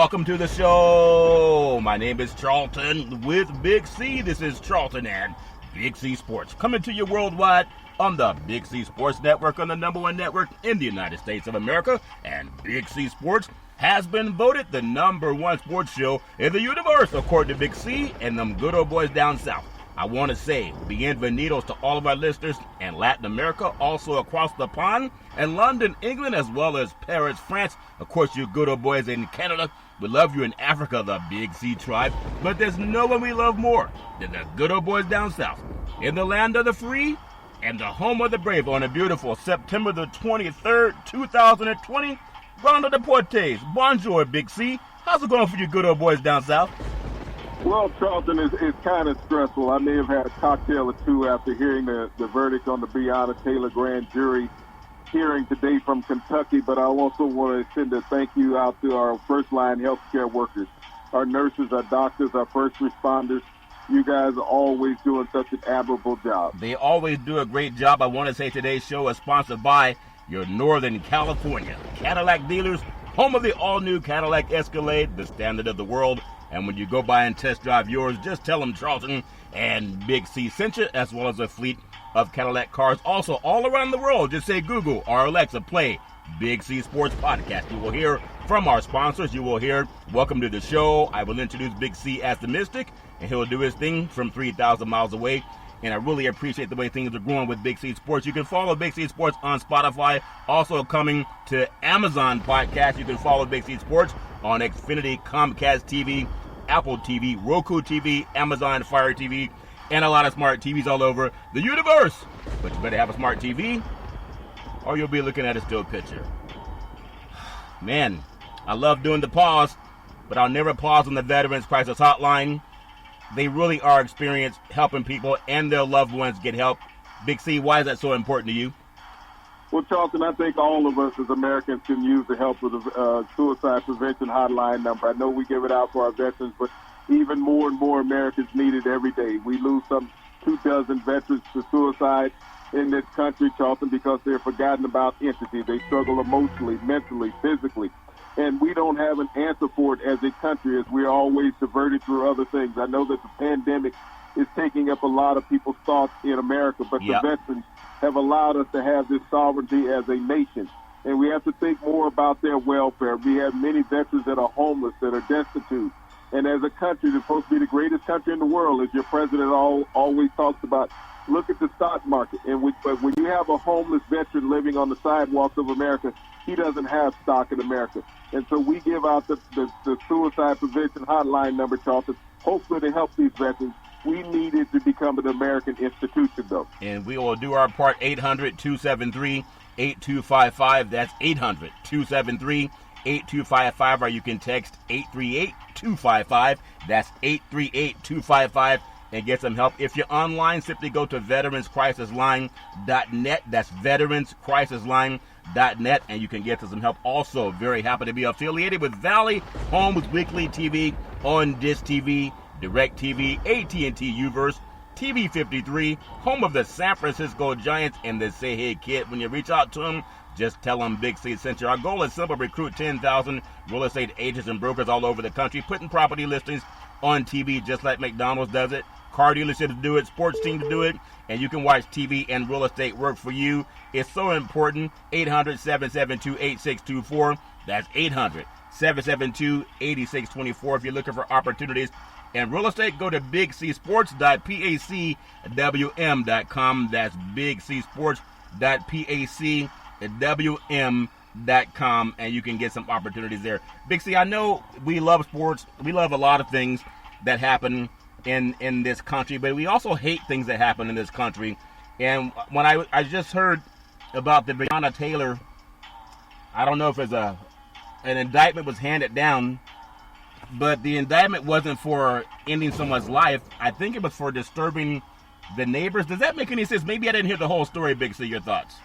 Welcome to the show. My name is Charlton with Big C. This is Charlton and Big C Sports, coming to you worldwide on the Big C Sports Network, on the #1 network in the United States of America. And Big C Sports has been voted the #1 sports show in the universe, according to Big C and them good old boys down south. I want to say bienvenidos to all of our listeners in Latin America, also across the pond, and London, England, as well as Paris, France. Of course, you good old boys in Canada. We love you in Africa, the Big C tribe. But there's no one we love more than the good old boys down south, in the land of the free and the home of the brave, on a beautiful September the 23rd, 2020. Round of Deportes. Bonjour, Big C. How's it going for you good old boys down south? Well, Charlton, is kind of stressful. I may have had a cocktail or two after hearing the verdict on the Breonna Taylor grand jury hearing today from Kentucky, but I also want to send a thank you out to our first-line healthcare workers, our nurses, our doctors, our first responders. You guys are always doing such an admirable job. They always do a great job. I want to say today's show is sponsored by your Northern California Cadillac dealers, home of the all-new Cadillac Escalade, the standard of the world. And when you go by and test drive yours, just tell them Charlton and Big C sent you, as well as a fleet of Cadillac cars. Also, all around the world, just say Google or Alexa, play Big C Sports Podcast. You will hear from our sponsors. You will hear, welcome to the show. I will introduce Big C as the Mystic, and he'll do his thing from 3,000 miles away. And I really appreciate the way things are going with Big C Sports. You can follow Big C Sports on Spotify. Also coming to Amazon Podcast. You can follow Big C Sports on Xfinity, Comcast TV, Apple TV, Roku TV, Amazon Fire TV, and a lot of smart TVs all over the universe. But you better have a smart TV, or you'll be looking at a still picture. Man, I love doing the pause, but I'll never pause on the Veterans Crisis Hotline. They really are experienced helping people and their loved ones get help. Big C, why is that so important to you? Well, Charlton, I think all of us as Americans can use the help of the suicide prevention hotline number. I know we give it out for our veterans, but even more and more Americans need it every day. We lose some 24 veterans to suicide in this country, Charlton, because they're forgotten about entity. They struggle emotionally, mentally, physically. And we don't have an answer for it as a country, as we're always diverted through other things. I know that the pandemic is taking up a lot of people's thoughts in America, but the veterans have allowed us to have this sovereignty as a nation. And we have to think more about their welfare. We have many veterans that are homeless, that are destitute. And as a country that's supposed to be the greatest country in the world, as your president always talks about, look at the stock market. But when you have a homeless veteran living on the sidewalks of America, he doesn't have stock in America. And so we give out the suicide prevention hotline number, Charlton, hopefully to help these veterans. We need it to become an American institution, though. And we will do our part, 800-273-8255. That's 800-273-8255, or you can text 838-255. That's 838-255, and get some help. If you're online, simply go to veteranscrisisline.net. That's veteranscrisisline.net, and you can get to some help. Also, very happy to be affiliated with Valley Homes Weekly TV on Dish TV, Direct TV, AT&T Uverse, TV 53, home of the San Francisco Giants, and the Say Hey Kid. When you reach out to them, just tell them Big C sent you. Our goal is simple: recruit 10,000 real estate agents and brokers all over the country, putting property listings on TV just like McDonald's does it. Car dealerships do it, sports teams do it, and you can watch TV and real estate work for you. It's so important. 800-772-8624. That's 800-772-8624 if you're looking for opportunities. And real estate, go to bigcsports.pacwm.com. That's bigcsports.pacwm.com, and you can get some opportunities there. Big C, I know we love sports. We love a lot of things that happen in this country, but we also hate things that happen in this country. And when I just heard about the Breonna Taylor, I don't know if it's an indictment was handed down, but the indictment wasn't for ending someone's life. I think it was for disturbing the neighbors. Does that make any sense? Maybe I didn't hear the whole story, Big C. Your thoughts?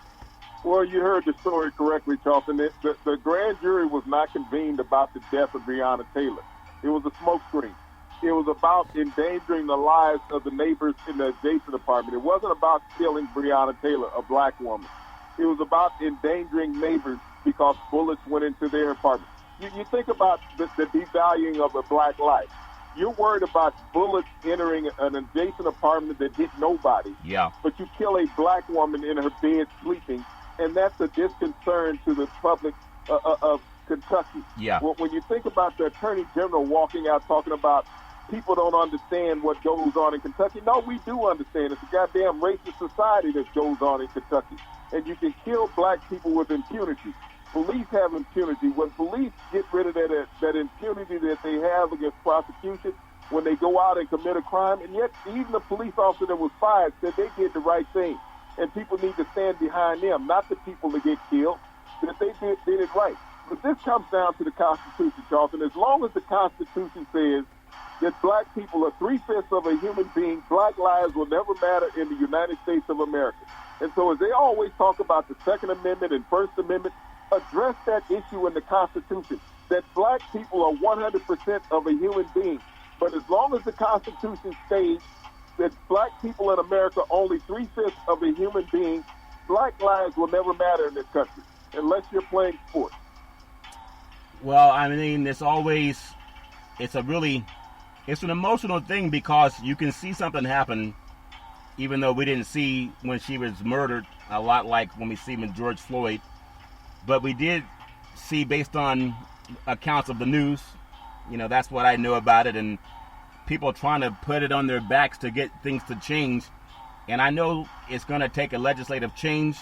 Well, you heard the story correctly, Charlton. The grand jury was not convened about the death of Breonna Taylor. It was a smokescreen. It was about endangering the lives of the neighbors in the adjacent apartment. It wasn't about killing Breonna Taylor, a black woman. It was about endangering neighbors because bullets went into their apartment. You think about the devaluing of a black life. You're worried about bullets entering an adjacent apartment that hit nobody. Yeah. But you kill a black woman in her bed sleeping, and that's a disconcern to the public of Kentucky. Yeah. Well, when you think about the Attorney General walking out talking about people don't understand what goes on in Kentucky, no, we do understand. It's a goddamn racist society that goes on in Kentucky. And you can kill black people with impunity. Police have impunity. When police get rid of that impunity that they have against prosecution, when they go out and commit a crime, and yet even the police officer that was fired said they did the right thing. And people need to stand behind them, not the people that get killed, that they did it right. But this comes down to the Constitution, Charlton. As long as the Constitution says that black people are 3/5 of a human being, black lives will never matter in the United States of America. And so as they always talk about the Second Amendment and First Amendment, address that issue in the Constitution, that black people are 100% of a human being. But as long as the Constitution states that black people in America are only 3/5 of a human being, black lives will never matter in this country unless you're playing sports. Well, I mean, it's an emotional thing because you can see something happen, even though we didn't see when she was murdered a lot like when we see with George Floyd. But we did see, based on accounts of the news, that's what I know about it, and people trying to put it on their backs to get things to change. And I know it's going to take a legislative change,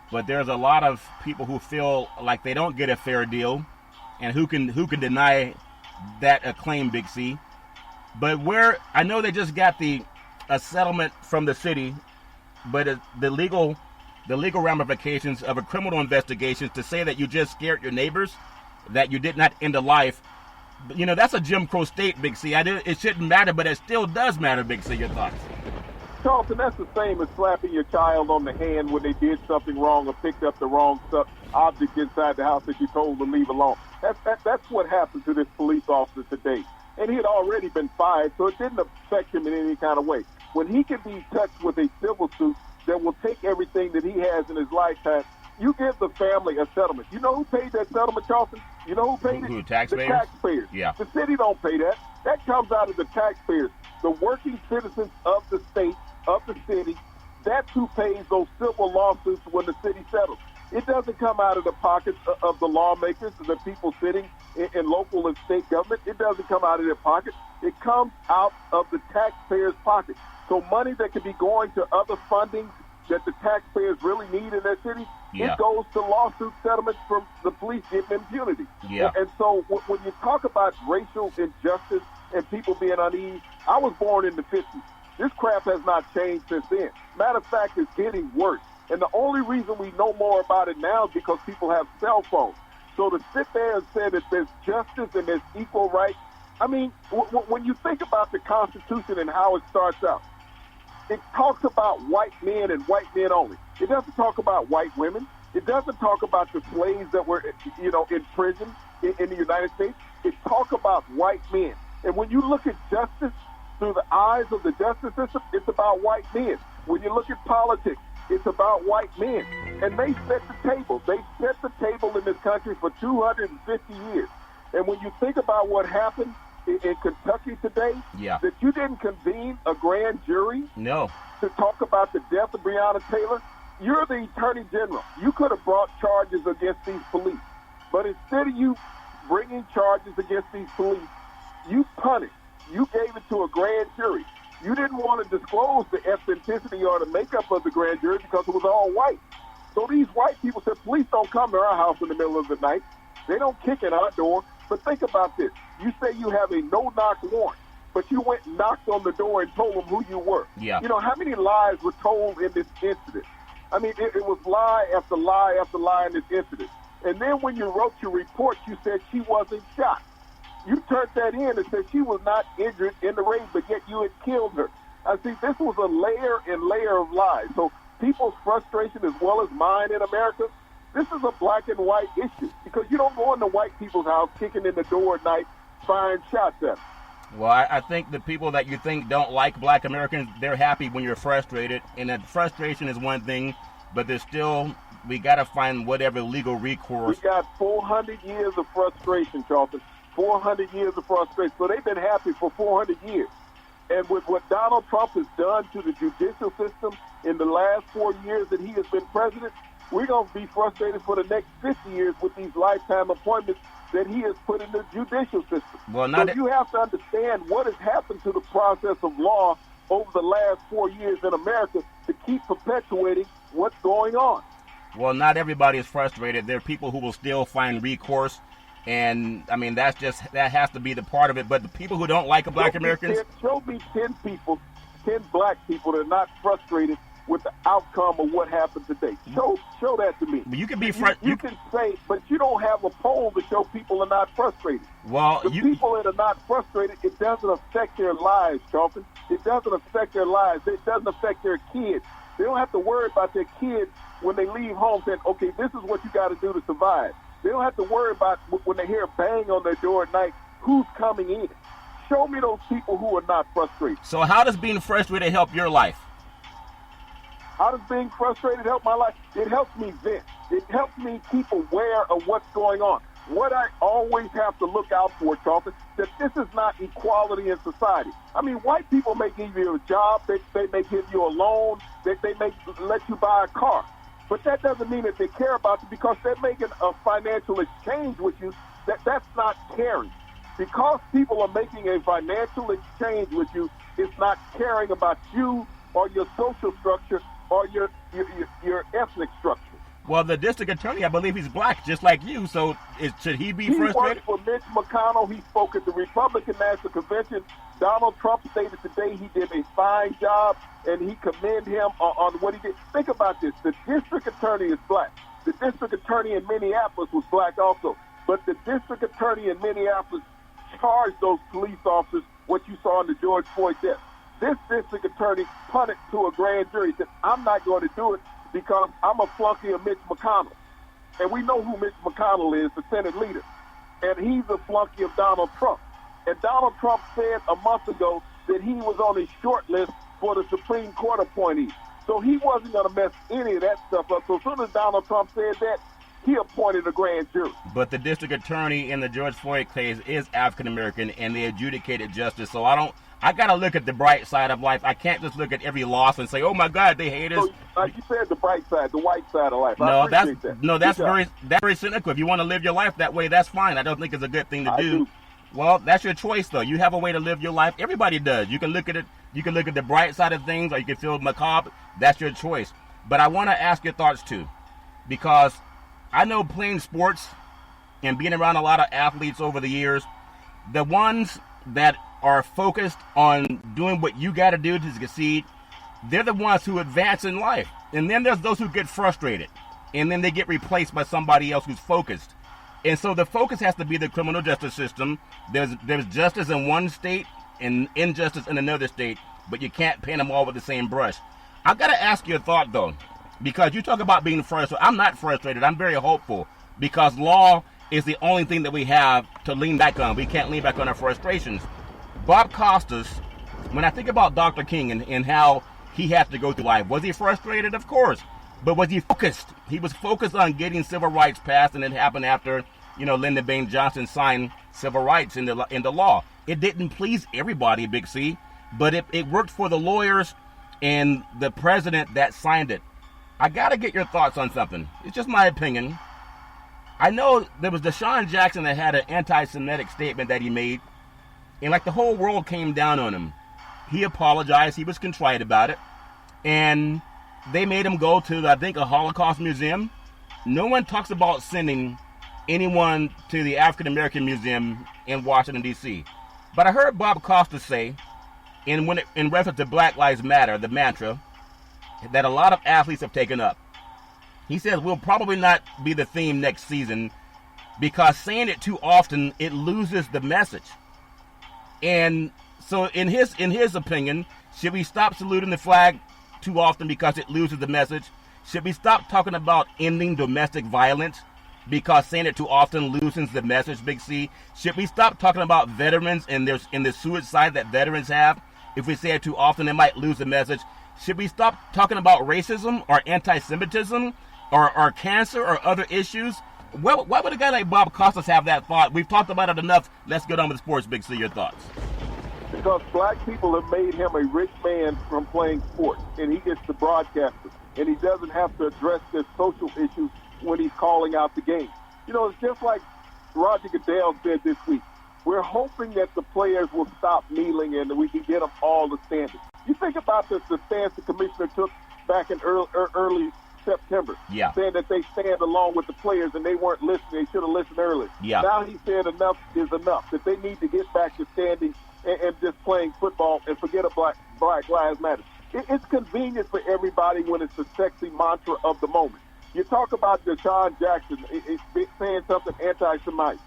but there's a lot of people who feel like they don't get a fair deal, and who can deny that acclaim, Big C. But I know they just got a settlement from the city, but the legal ramifications of a criminal investigation to say that you just scared your neighbors, that you did not end a life, that's a Jim Crow state, Big C. It shouldn't matter, but it still does matter, Big C. Your thoughts? Charlton, that's the same as slapping your child on the hand when they did something wrong or picked up the wrong object inside the house that you told them to leave alone. That's what happened to this police officer today. And he had already been fired, so it didn't affect him in any kind of way. When he can be touched with a civil suit that will take everything that he has in his lifetime, you give the family a settlement. You know who paid that settlement, Charlton? You know who paid it? Who, taxpayers? The taxpayers. Yeah. The city don't pay that. That comes out of the taxpayers. The working citizens of the state, of the city, that's who pays those civil lawsuits when the city settles. It doesn't come out of the pockets of the lawmakers, the people sitting in local and state government. It doesn't come out of their pockets. It comes out of the taxpayers' pocket. So money that could be going to other fundings that the taxpayers really need in their city, it goes to lawsuit settlements from the police getting impunity. Yeah. And so when you talk about racial injustice and people being uneasy, I was born in the 50s. This crap has not changed since then. Matter of fact, it's getting worse. And the only reason we know more about it now is because people have cell phones. So to sit there and say that there's justice and there's equal rights, I mean, when you think about the Constitution and how it starts out, it talks about white men and white men only. It doesn't talk about white women. It doesn't talk about the slaves that were, in prison in the United States. It talks about white men. And when you look at justice through the eyes of the justice system, it's about white men. When you look at politics, it's about white men. And they set the table. They set the table in this country for 250 years. And when you think about what happened in Kentucky today, that you didn't convene a grand jury to talk about the death of Breonna Taylor, you're the Attorney General. You could have brought charges against these police. But instead of you bringing charges against these police, you punished. You gave it to a grand jury. You didn't want to disclose the ethnicity or the makeup of the grand jury because it was all white. So these white people said, police don't come to our house in the middle of the night. They don't kick in our door. But think about this. You say you have a no-knock warrant, but you went and knocked on the door and told them who you were. Yeah. You know, how many lies were told in this incident? I mean, it was lie after lie after lie in this incident. And then when you wrote your report, you said she wasn't shot. You turned that in and said she was not injured in the raid, but yet you had killed her. I see this was a layer and layer of lies. So people's frustration as well as mine in America, this is a black and white issue because you don't go into white people's house kicking in the door at night, firing shots at them. Well, I think the people that you think don't like black Americans, they're happy when you're frustrated. And that frustration is one thing, but there's still we got to find whatever legal recourse. We got 400 years of frustration, Charlton. 400 years of frustration. So they've been happy for 400 years. And with what Donald Trump has done to the judicial system in the last 4 years that he has been president, we're going to be frustrated for the next 50 years with these lifetime appointments that he has put in the judicial system. Well, so you have to understand what has happened to the process of law over the last 4 years in America to keep perpetuating what's going on. Well, not everybody is frustrated. There are people who will still find recourse. And, I mean, that has to be the part of it. But the people who don't like Black Americans... Show me 10 people, 10 black people that are not frustrated with the outcome of what happened today. Show that to me. You can be you can say, but you don't have a poll to show people are not frustrated. Well, people that are not frustrated, it doesn't affect their lives, Charlton. It doesn't affect their lives. It doesn't affect their kids. They don't have to worry about their kids when they leave home saying, okay, this is what you got to do to survive. They don't have to worry about when they hear a bang on their door at night, who's coming in. Show me those people who are not frustrated. So how does being frustrated help your life? How does being frustrated help my life? It helps me vent. It helps me keep aware of what's going on. What I always have to look out for, Charlton, that this is not equality in society. I mean, white people may give you a job, they may give you a loan, they may let you buy a car. But that doesn't mean that they care about you because they're making a financial exchange with you. That's not caring. Because people are making a financial exchange with you, it's not caring about you or your social structure or your ethnic structure. Well, the district attorney, I believe he's black, just like you. So should he be frustrated? He worked for Mitch McConnell. He spoke at the Republican National Convention. Donald Trump stated today he did a fine job, and he commended him on what he did. Think about this. The district attorney is black. The district attorney in Minneapolis was black also. But the district attorney in Minneapolis charged those police officers what you saw in the George Floyd death. This district attorney punted to a grand jury. He said, I'm not going to do it because I'm a flunky of Mitch McConnell. And we know who Mitch McConnell is, the Senate leader. And he's a flunky of Donald Trump. And Donald Trump said a month ago that he was on a short list for the Supreme Court appointee. So he wasn't going to mess any of that stuff up. So as soon as Donald Trump said that, he appointed a grand jury. But the district attorney in the George Floyd case is African American, and they adjudicated justice. So I got to look at the bright side of life. I can't just look at every loss and say, oh my God, they hate us. So, like you said, the bright side, the white side of life. That's very cynical. If you want to live your life that way, that's fine. I don't think it's a good thing to do. Well, that's your choice, though. You have a way to live your life. Everybody does. You can look at it. You can look at the bright side of things, or you can feel macabre. That's your choice. But I want to ask your thoughts, too, because I know playing sports and being around a lot of athletes over the years, the ones that are focused on doing what you got to do to succeed, they're the ones who advance in life. And then there's those who get frustrated, and then they get replaced by somebody else who's focused. And so the focus has to be the criminal justice system. There's justice in one state and injustice in another state, but you can't paint them all with the same brush. I've got to ask you a thought, though, because you talk about being frustrated. I'm not frustrated. I'm very hopeful because law is the only thing that we have to lean back on. We can't lean back on our frustrations. Bob Costas, when I think about Dr. King and how he had to go through life, was he frustrated? Of course. But was he focused? He was focused on getting civil rights passed, and it happened after, Lyndon Baines Johnson signed civil rights in the law. It didn't please everybody, Big C, but it worked for the lawyers and the president that signed it. I got to get your thoughts on something. It's just my opinion. I know there was Deshaun Jackson that had an anti-Semitic statement that he made, and like the whole world came down on him. He apologized. He was contrite about it. And they made him go to, I think, a Holocaust museum. No one talks about sending anyone to the African American Museum in Washington, D.C. But I heard Bob Costas say, in reference to Black Lives Matter, the mantra, that a lot of athletes have taken up. He says we'll probably not be the theme next season because saying it too often, it loses the message. And so in his opinion, should we stop saluting the flag too often because it loses the message? Should we stop talking about ending domestic violence because saying it too often loses the message, Big C? Should we stop talking about veterans and the suicide that veterans have? If we say it too often, it might lose the message. Should we stop talking about racism or anti-Semitism or cancer or other issues? Why would a guy like Bob Costas have that thought? We've talked about it enough. Let's get on with sports, Big C. Your thoughts? Because black people have made him a rich man from playing sports, and he gets to broadcast it, and he doesn't have to address their social issues when he's calling out the game. You know, it's just like Roger Goodell said this week. We're hoping that the players will stop kneeling and we can get them all to standing. You think about the stance the commissioner took back in early September, saying that they stand along with the players and they weren't listening. They should have listened earlier. Now he said enough is enough, that they need to get back to standing and just playing football and forget about Black Lives Matter. It's convenient for everybody when it's the sexy mantra of the moment. You talk about Deshaun Jackson saying something anti-Semitic.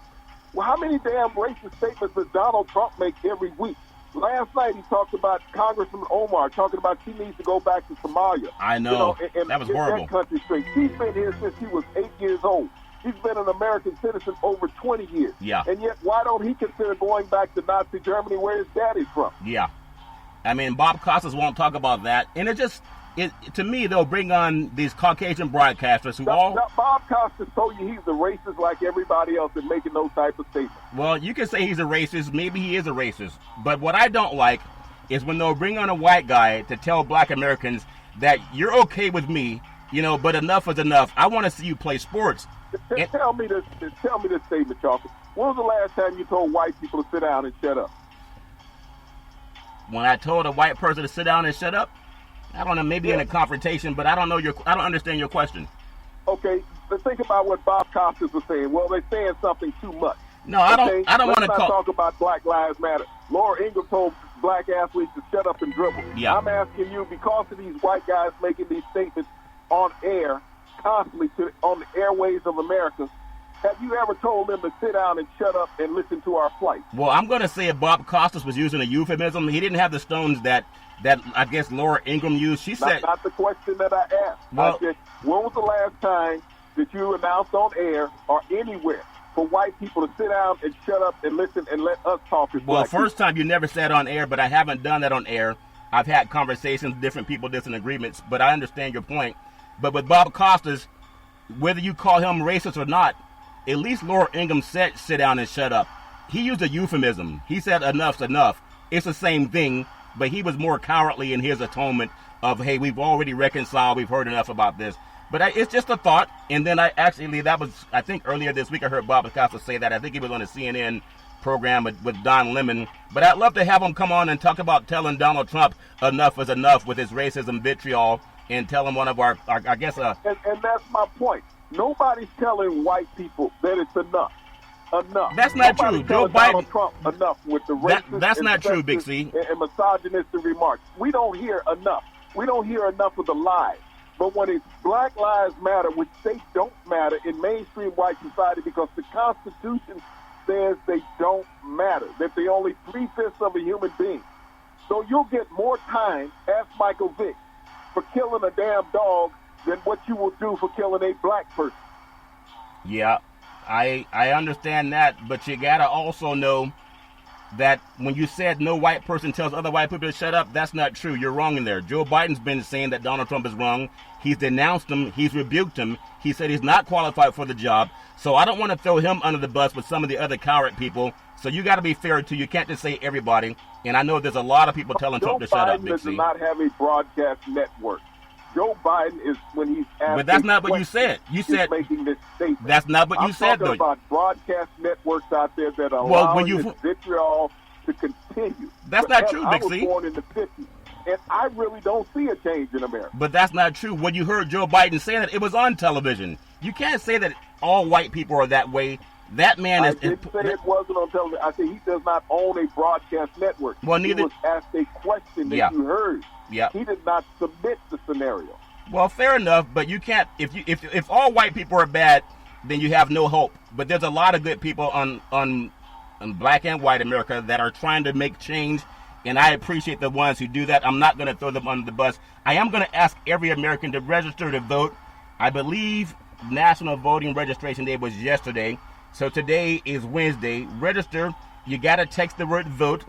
Well, how many damn racist statements does Donald Trump make every week? Last night he talked about Congressman Omar talking about she needs to go back to Somalia. I know. And that was horrible. That country straight. She's been here since she was 8 years old. He's been an American citizen over 20 years. And yet, why don't he consider going back to Nazi Germany, where his daddy's from? I mean, Bob Costas won't talk about that. And to me, they'll bring on these Caucasian broadcasters who Bob Costas told you he's a racist like everybody else and making those type of statements. Well, you can say he's a racist. Maybe he is a racist. But what I don't like is when they'll bring on a white guy to tell black Americans that you're okay with me, but enough is enough. I want to see you play sports. Tell me this statement, Chalker. When was the last time you told white people to sit down and shut up? When I told a white person to sit down and shut up? I don't know, maybe in a confrontation, but I don't understand your question. Okay, let's think about what Bob Costas was saying. Well, they're saying something too much. No, I don't want to talk about Black Lives Matter. Laura Ingraham told black athletes to shut up and dribble. I'm asking you, because of these white guys making these statements on air constantly on the airways of America, have you ever told them to sit down and shut up and listen to our plight? Well, I'm going to say if Bob Costas was using a euphemism, he didn't have the stones that I guess Laura Ingraham used. She said... Not the question that I asked. I said, when was the last time that you announced on air or anywhere for white people to sit down and shut up and listen and let us talk as Well, first time you never said on air, but I haven't done that on air. I've had conversations with different people, different agreements, but I understand your point. But with Bob Costas, whether you call him racist or not, at least Laura Ingraham said sit down and shut up. He used a euphemism. He said enough's enough. It's the same thing, but he was more cowardly in his atonement of, hey, we've already reconciled, we've heard enough about this. But it's just a thought. And then I think earlier this week I heard Bob Costas say that. I think he was on a CNN program with Don Lemon. But I'd love to have him come on and talk about telling Donald Trump enough is enough with his racism vitriol and telling one of our I guess... And that's my point. Nobody's telling white people that it's enough. Enough. That's not true. Joe Biden. Donald Trump enough with the racist that's not true, Big C. And misogynistic remarks. We don't hear enough. We don't hear enough of the lies. But when it's Black Lives Matter, which they don't matter in mainstream white society because the Constitution says they don't matter, that they're only 3/5 of a human being. So you'll get more time, ask Michael Vick, for killing a damn dog than what you will do for killing a black person. Yeah, I understand that, but you gotta also know that when you said no white person tells other white people to shut up, that's not true. You're wrong in there. Joe Biden's been saying that Donald Trump is wrong. He's denounced him. He's rebuked him. He said he's not qualified for the job. So I don't want to throw him under the bus with some of the other coward people. So you got to be fair, too. You can't just say everybody. And I know there's a lot of people telling Trump to shut up, Big C. Joe Biden does not have a broadcast network. Joe Biden is when he's asked. But that's not what you said. You said making this statement. That's not what you said, though. I'm talking about broadcast networks out there that allow this vitriol to continue. That's not true, Big C. I was born in the 50s, and I really don't see a change in America. But that's not true. When you heard Joe Biden say that, it was on television. You can't say that all white people are that way. That man I didn't say it wasn't on television. I said he does not own a broadcast network. Well, neither. He was asked a question that you heard. Yeah. He did not submit the scenario. Well, fair enough, but you can't. If all white people are bad, then you have no hope. But there's a lot of good people on black and white America that are trying to make change, and I appreciate the ones who do that. I'm not going to throw them under the bus. I am going to ask every American to register to vote. I believe National Voting Registration Day was yesterday, so today is Wednesday. Register. You got to text the word VOTE,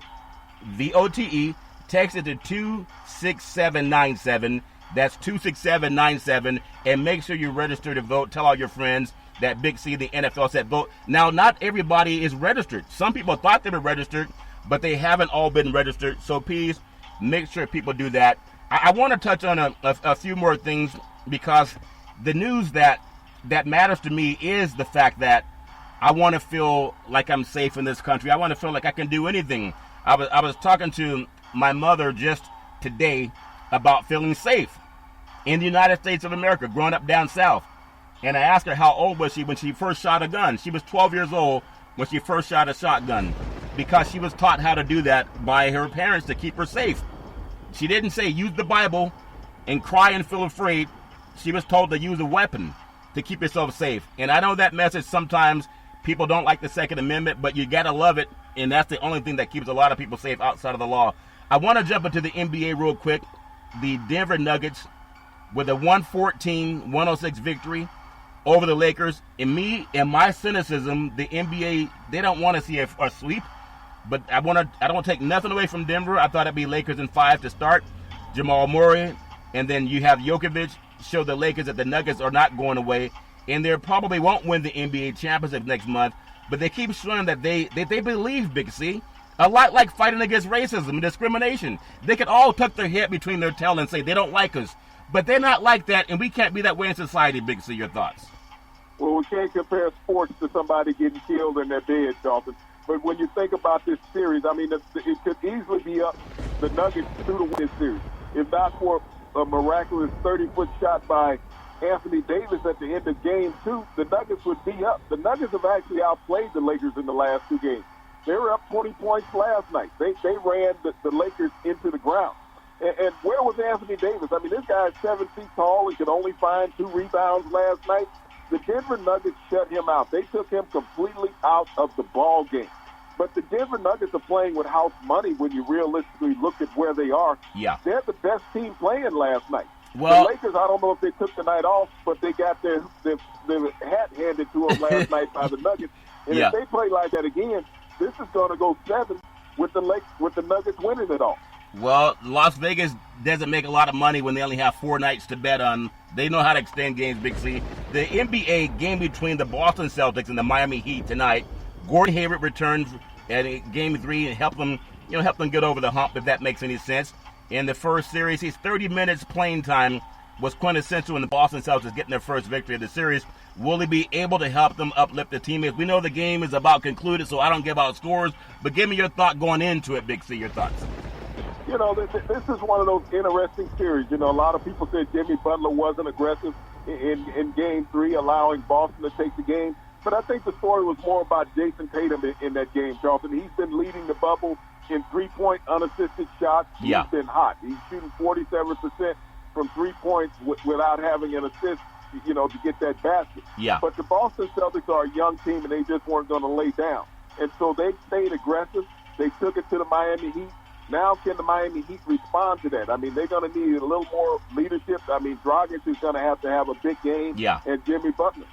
VOTE. Text it to 26797. That's 26797. And make sure you register to vote. Tell all your friends that Big C, the NFL, said vote. Now, not everybody is registered. Some people thought they were registered, but they haven't all been registered. So please make sure people do that. I want to touch on a few more things, because the news that matters to me is the fact that I want to feel like I'm safe in this country. I want to feel like I can do anything. I was talking to my mother just today about feeling safe in the United States of America, growing up down south. And I asked her how old was she when she first shot a gun. She was 12 years old when she first shot a shotgun, because she was taught how to do that by her parents to keep her safe. She didn't say use the Bible and cry and feel afraid. She was told to use a weapon to keep yourself safe. And I know that message sometimes people don't like the Second Amendment, but you got to love it. And that's the only thing that keeps a lot of people safe outside of the law. I want to jump into the NBA real quick. The Denver Nuggets with a 114-106 victory over the Lakers. And me and my cynicism, the NBA, they don't want to see a sweep. But I don't want to take nothing away from Denver. I thought it'd be Lakers in 5 to start. Jamal Murray. And then you have Jokic show the Lakers that the Nuggets are not going away. And they probably won't win the NBA championship next month. But they keep showing that they believe, Big C. A lot like fighting against racism and discrimination. They could all tuck their head between their tail and say they don't like us. But they're not like that, and we can't be that way in society, Big C. Your thoughts? Well, we can't compare sports to somebody getting killed in their bed, Dalton. But when you think about this series, I mean, it could easily be up the Nuggets to win this series. If not for a miraculous 30-foot shot by Anthony Davis at the end of Game 2, the Nuggets would be up. The Nuggets have actually outplayed the Lakers in the last 2 games. They were up 20 points last night. They ran the Lakers into the ground. And where was Anthony Davis? I mean, this guy is 7 feet tall and could only find 2 rebounds last night. The Denver Nuggets shut him out. They took him completely out of the ball game. But the Denver Nuggets are playing with house money when you realistically look at where they are. Yeah. They're the best team playing last night. Well, the Lakers, I don't know if they took the night off, but they got their hat handed to them last night by the Nuggets. And if they play like that again, this is going to go 7 with the Nuggets winning it all. Well, Las Vegas doesn't make a lot of money when they only have 4 nights to bet on. They know how to extend games, Big C. The NBA game between the Boston Celtics and the Miami Heat tonight, Gordon Hayward returns at Game 3 and help them get over the hump, if that makes any sense. In the first series, his 30 minutes playing time was quintessential in the Boston Celtics getting their first victory of the series. Will he be able to help them uplift the teammates? We know the game is about concluded, so I don't give out scores, but give me your thought going into it, Big C, your thoughts. You know, this is one of those interesting series. You know, a lot of people said Jimmy Butler wasn't aggressive in Game 3, allowing Boston to take the game. But I think the story was more about Jason Tatum in that game, Charlton. He's been leading the bubble in 3-point unassisted shots. He's been hot. He's shooting 47% from 3 points without having an assist, to get that basket. Yeah. But the Boston Celtics are a young team, and they just weren't going to lay down. And so they stayed aggressive. They took it to the Miami Heat. Now can the Miami Heat respond to that? I mean, they're going to need a little more leadership. I mean, Dragic is going to have a big game. Yeah. And Jimmy Butler.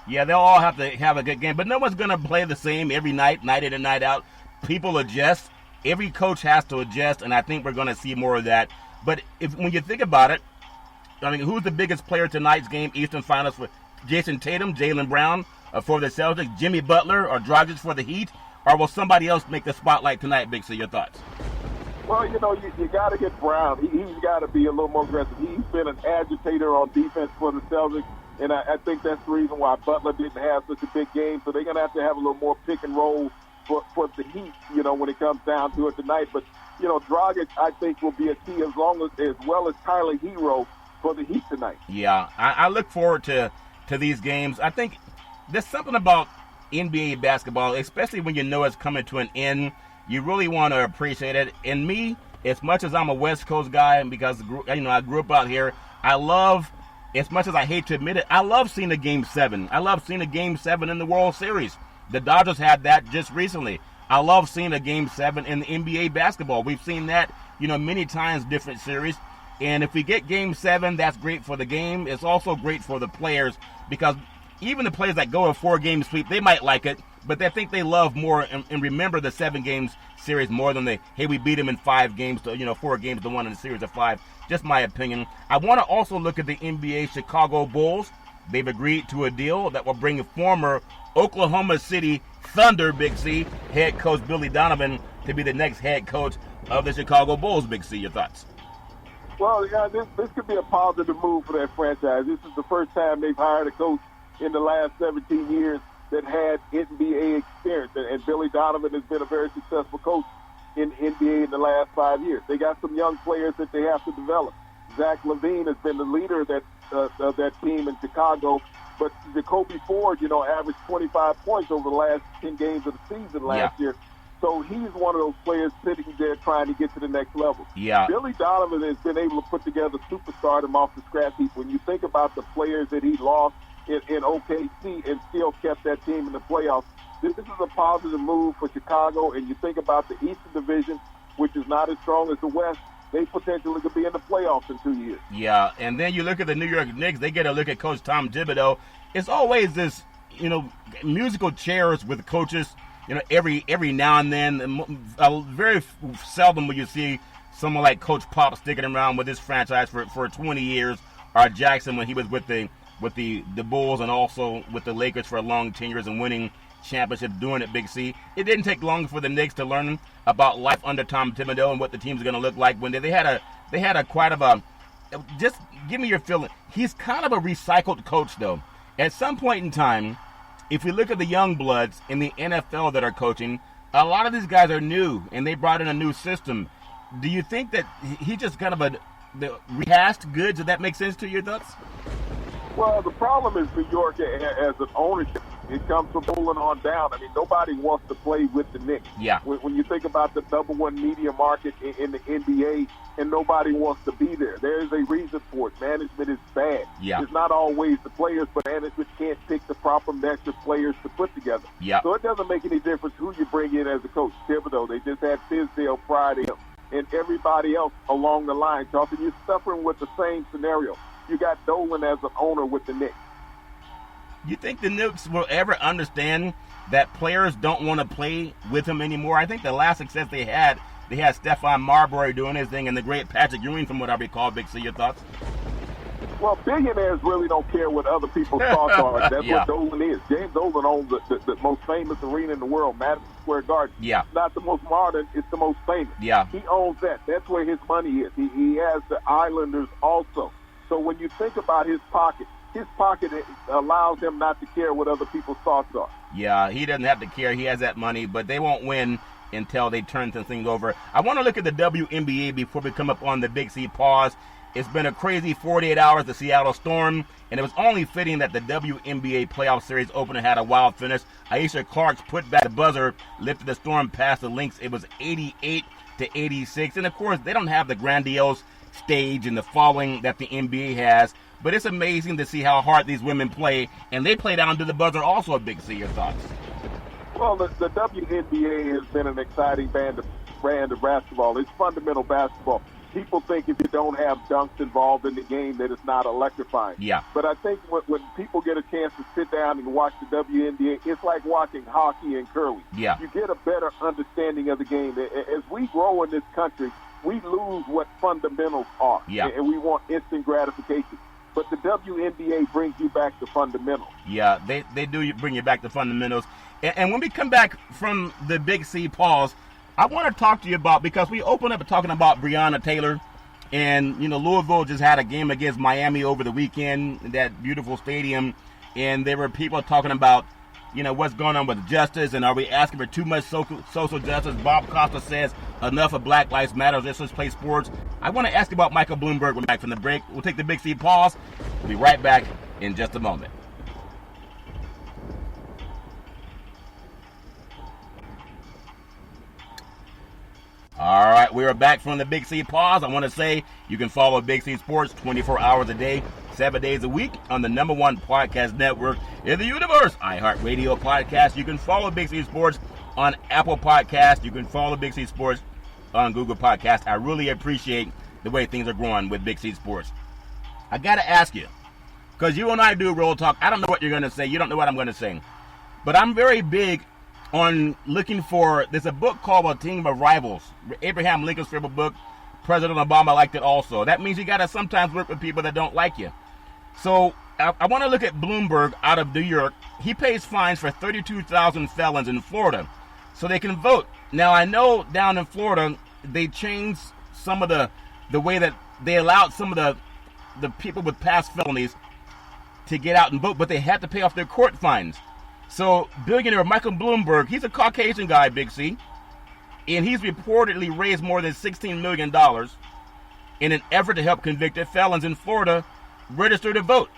Yeah, they'll all have to have a good game, but no one's going to play the same every night, night in and night out. People adjust. Every coach has to adjust, and I think we're going to see more of that. But when you think about it, I mean, who's the biggest player tonight's game, Eastern Finals, for Jason Tatum, Jaylen Brown for the Celtics, Jimmy Butler, or Dragic for the Heat? Or will somebody else make the spotlight tonight, Big C? Your thoughts? Well, you got to get Brown. He's got to be a little more aggressive. He's been an agitator on defense for the Celtics, and I think that's the reason why Butler didn't have such a big game. So they're going to have a little more pick and roll for the Heat, when it comes down to it tonight. But, Dragic, I think, will be a key as well as Tyler Hero for the Heat tonight. Yeah, I look forward to these games. I think there's something about NBA basketball, especially when you know it's coming to an end. You really want to appreciate it. And me, as much as I'm a West Coast guy, because I grew up out here, I love, as much as I hate to admit it, I love seeing a Game 7. I love seeing a Game 7 in the World Series. The Dodgers had that just recently. I love seeing a Game 7 in the NBA basketball. We've seen that, many times, different series. And if we get Game 7, that's great for the game. It's also great for the players, because even the players that go a 4-game sweep, they might like it, but I think they love more and remember the 7 games series more than hey, we beat them in 5 games to 4 games to 1 in a series of 5. Just my opinion. I want to also look at the NBA Chicago Bulls. They've agreed to a deal that will bring former Oklahoma City Thunder, Big C, head coach Billy Donovan to be the next head coach of the Chicago Bulls. Big C, your thoughts? Well, yeah, this could be a positive move for that franchise. This is the first time they've hired a coach in the last 17 years that had NBA experience, and Billy Donovan has been a very successful coach in the NBA in the last 5 years. They got some young players that they have to develop. Zach LaVine has been the leader of that team in Chicago, but Jacoby Ford, averaged 25 points over the last 10 games of the season last year. So he's one of those players sitting there trying to get to the next level. Yeah. Billy Donovan has been able to put together superstardom off the scrap heap. When you think about the players that he lost in OKC and still kept that team in the playoffs, this is a positive move for Chicago. And you think about the Eastern Division, which is not as strong as the West, they potentially could be in the playoffs in 2 years. Yeah, and then you look at the New York Knicks, they get a look at Coach Tom Thibodeau. It's always this, musical chairs with coaches, every now and then. Very seldom will you see someone like Coach Pop sticking around with this franchise for 20 years, or Jackson when he was with the Bulls and also with the Lakers for long tenures and winning championships doing it, Big C. It didn't take long for the Knicks to learn about life under Tom Thibodeau and what the team's going to look like. When they had a quite of a, just give me your feeling. He's kind of a recycled coach, though. At some point in time, if we look at the young bloods in the NFL that are coaching, a lot of these guys are new, and they brought in a new system. Do you think that he just kind of the rehashed goods? Does that make sense to your thoughts? Well, the problem is New York as an ownership. It comes from pulling on down. I mean, nobody wants to play with the Knicks. Yeah. When you think about the #1 media market in the NBA, and nobody wants to be there. There is a reason for it. Management is bad. Yeah. It's not always the players, but management can't pick the proper mesh of players to put together. Yeah. So it doesn't make any difference who you bring in as a coach. Thibodeau, they just had Fizdale prior to him, and everybody else along the line. Charlton, you're suffering with the same scenario. You got Dolan as an owner with the Knicks. You think the Knicks will ever understand that players don't want to play with him anymore? I think the last success they had Stephon Marbury doing his thing and the great Patrick Ewing, from what I recall. Big C, your thoughts? Well, billionaires really don't care what other people's thoughts are. That's what Dolan is. James Dolan owns the most famous arena in the world, Madison Square Garden. Yeah. It's not the most modern, it's the most famous. Yeah. He owns that. That's where his money is. He has the Islanders also. So when you think about his pocket allows him not to care what other people's thoughts are. Yeah, he doesn't have to care. He has that money, but they won't win until they turn the thing over. I want to look at the WNBA before we come up on the Big C pause. It's been a crazy 48 hours, the Seattle Storm, and it was only fitting that the WNBA playoff series opener had a wild finish. Aisha Clark's put back the buzzer, lifted the Storm past the Lynx. It was 88-86, and of course, they don't have the grandiose stage and the following that the NBA has, but it's amazing to see how hard these women play, and they play down to the buzzer also. A Big C, your thoughts? Well, the WNBA has been an exciting brand of basketball. It's fundamental basketball. People think if you don't have dunks involved in the game that it's not electrifying. Yeah. But I think when people get a chance to sit down and watch the WNBA, it's like watching hockey and curling. Yeah. You get a better understanding of the game. As we grow in this country, we lose what fundamentals are. Yeah. And we want instant gratification. But the WNBA brings you back to fundamentals. Yeah, they do bring you back to fundamentals. And when we come back from the Big C pause, I want to talk to you about, because we opened up talking about Breonna Taylor, and Louisville just had a game against Miami over the weekend, that beautiful stadium, and there were people talking about what's going on with justice, and are we asking for too much social justice? Bob Costa says enough of Black Lives Matter. Let's just play sports. I want to ask you about Michael Bloomberg when we're back from the break. We'll take the Big C pause. We'll be right back in just a moment. All right, we are back from the Big C pause. I want to say you can follow Big C Sports 24 hours a day, 7 days a week on the #1 podcast network in the universe, iHeartRadio Podcast. You can follow Big C Sports on Apple Podcast. You can follow Big C Sports on Google Podcast. I really appreciate the way things are growing with Big C Sports. I got to ask you, because you and I do Real Talk. I don't know what you're going to say. You don't know what I'm going to say. But I'm very big on looking for, there's a book called A Team of Rivals. Abraham Lincoln's favorite book. President Obama liked it also. That means you got to sometimes work with people that don't like you. So I want to look at Bloomberg out of New York. He pays fines for 32,000 felons in Florida so they can vote. Now, I know down in Florida, they changed some of the way that they allowed some of the people with past felonies to get out and vote, but they had to pay off their court fines. So billionaire Michael Bloomberg, he's a Caucasian guy, Big C, and he's reportedly raised more than $16 million in an effort to help convicted felons in Florida register to vote.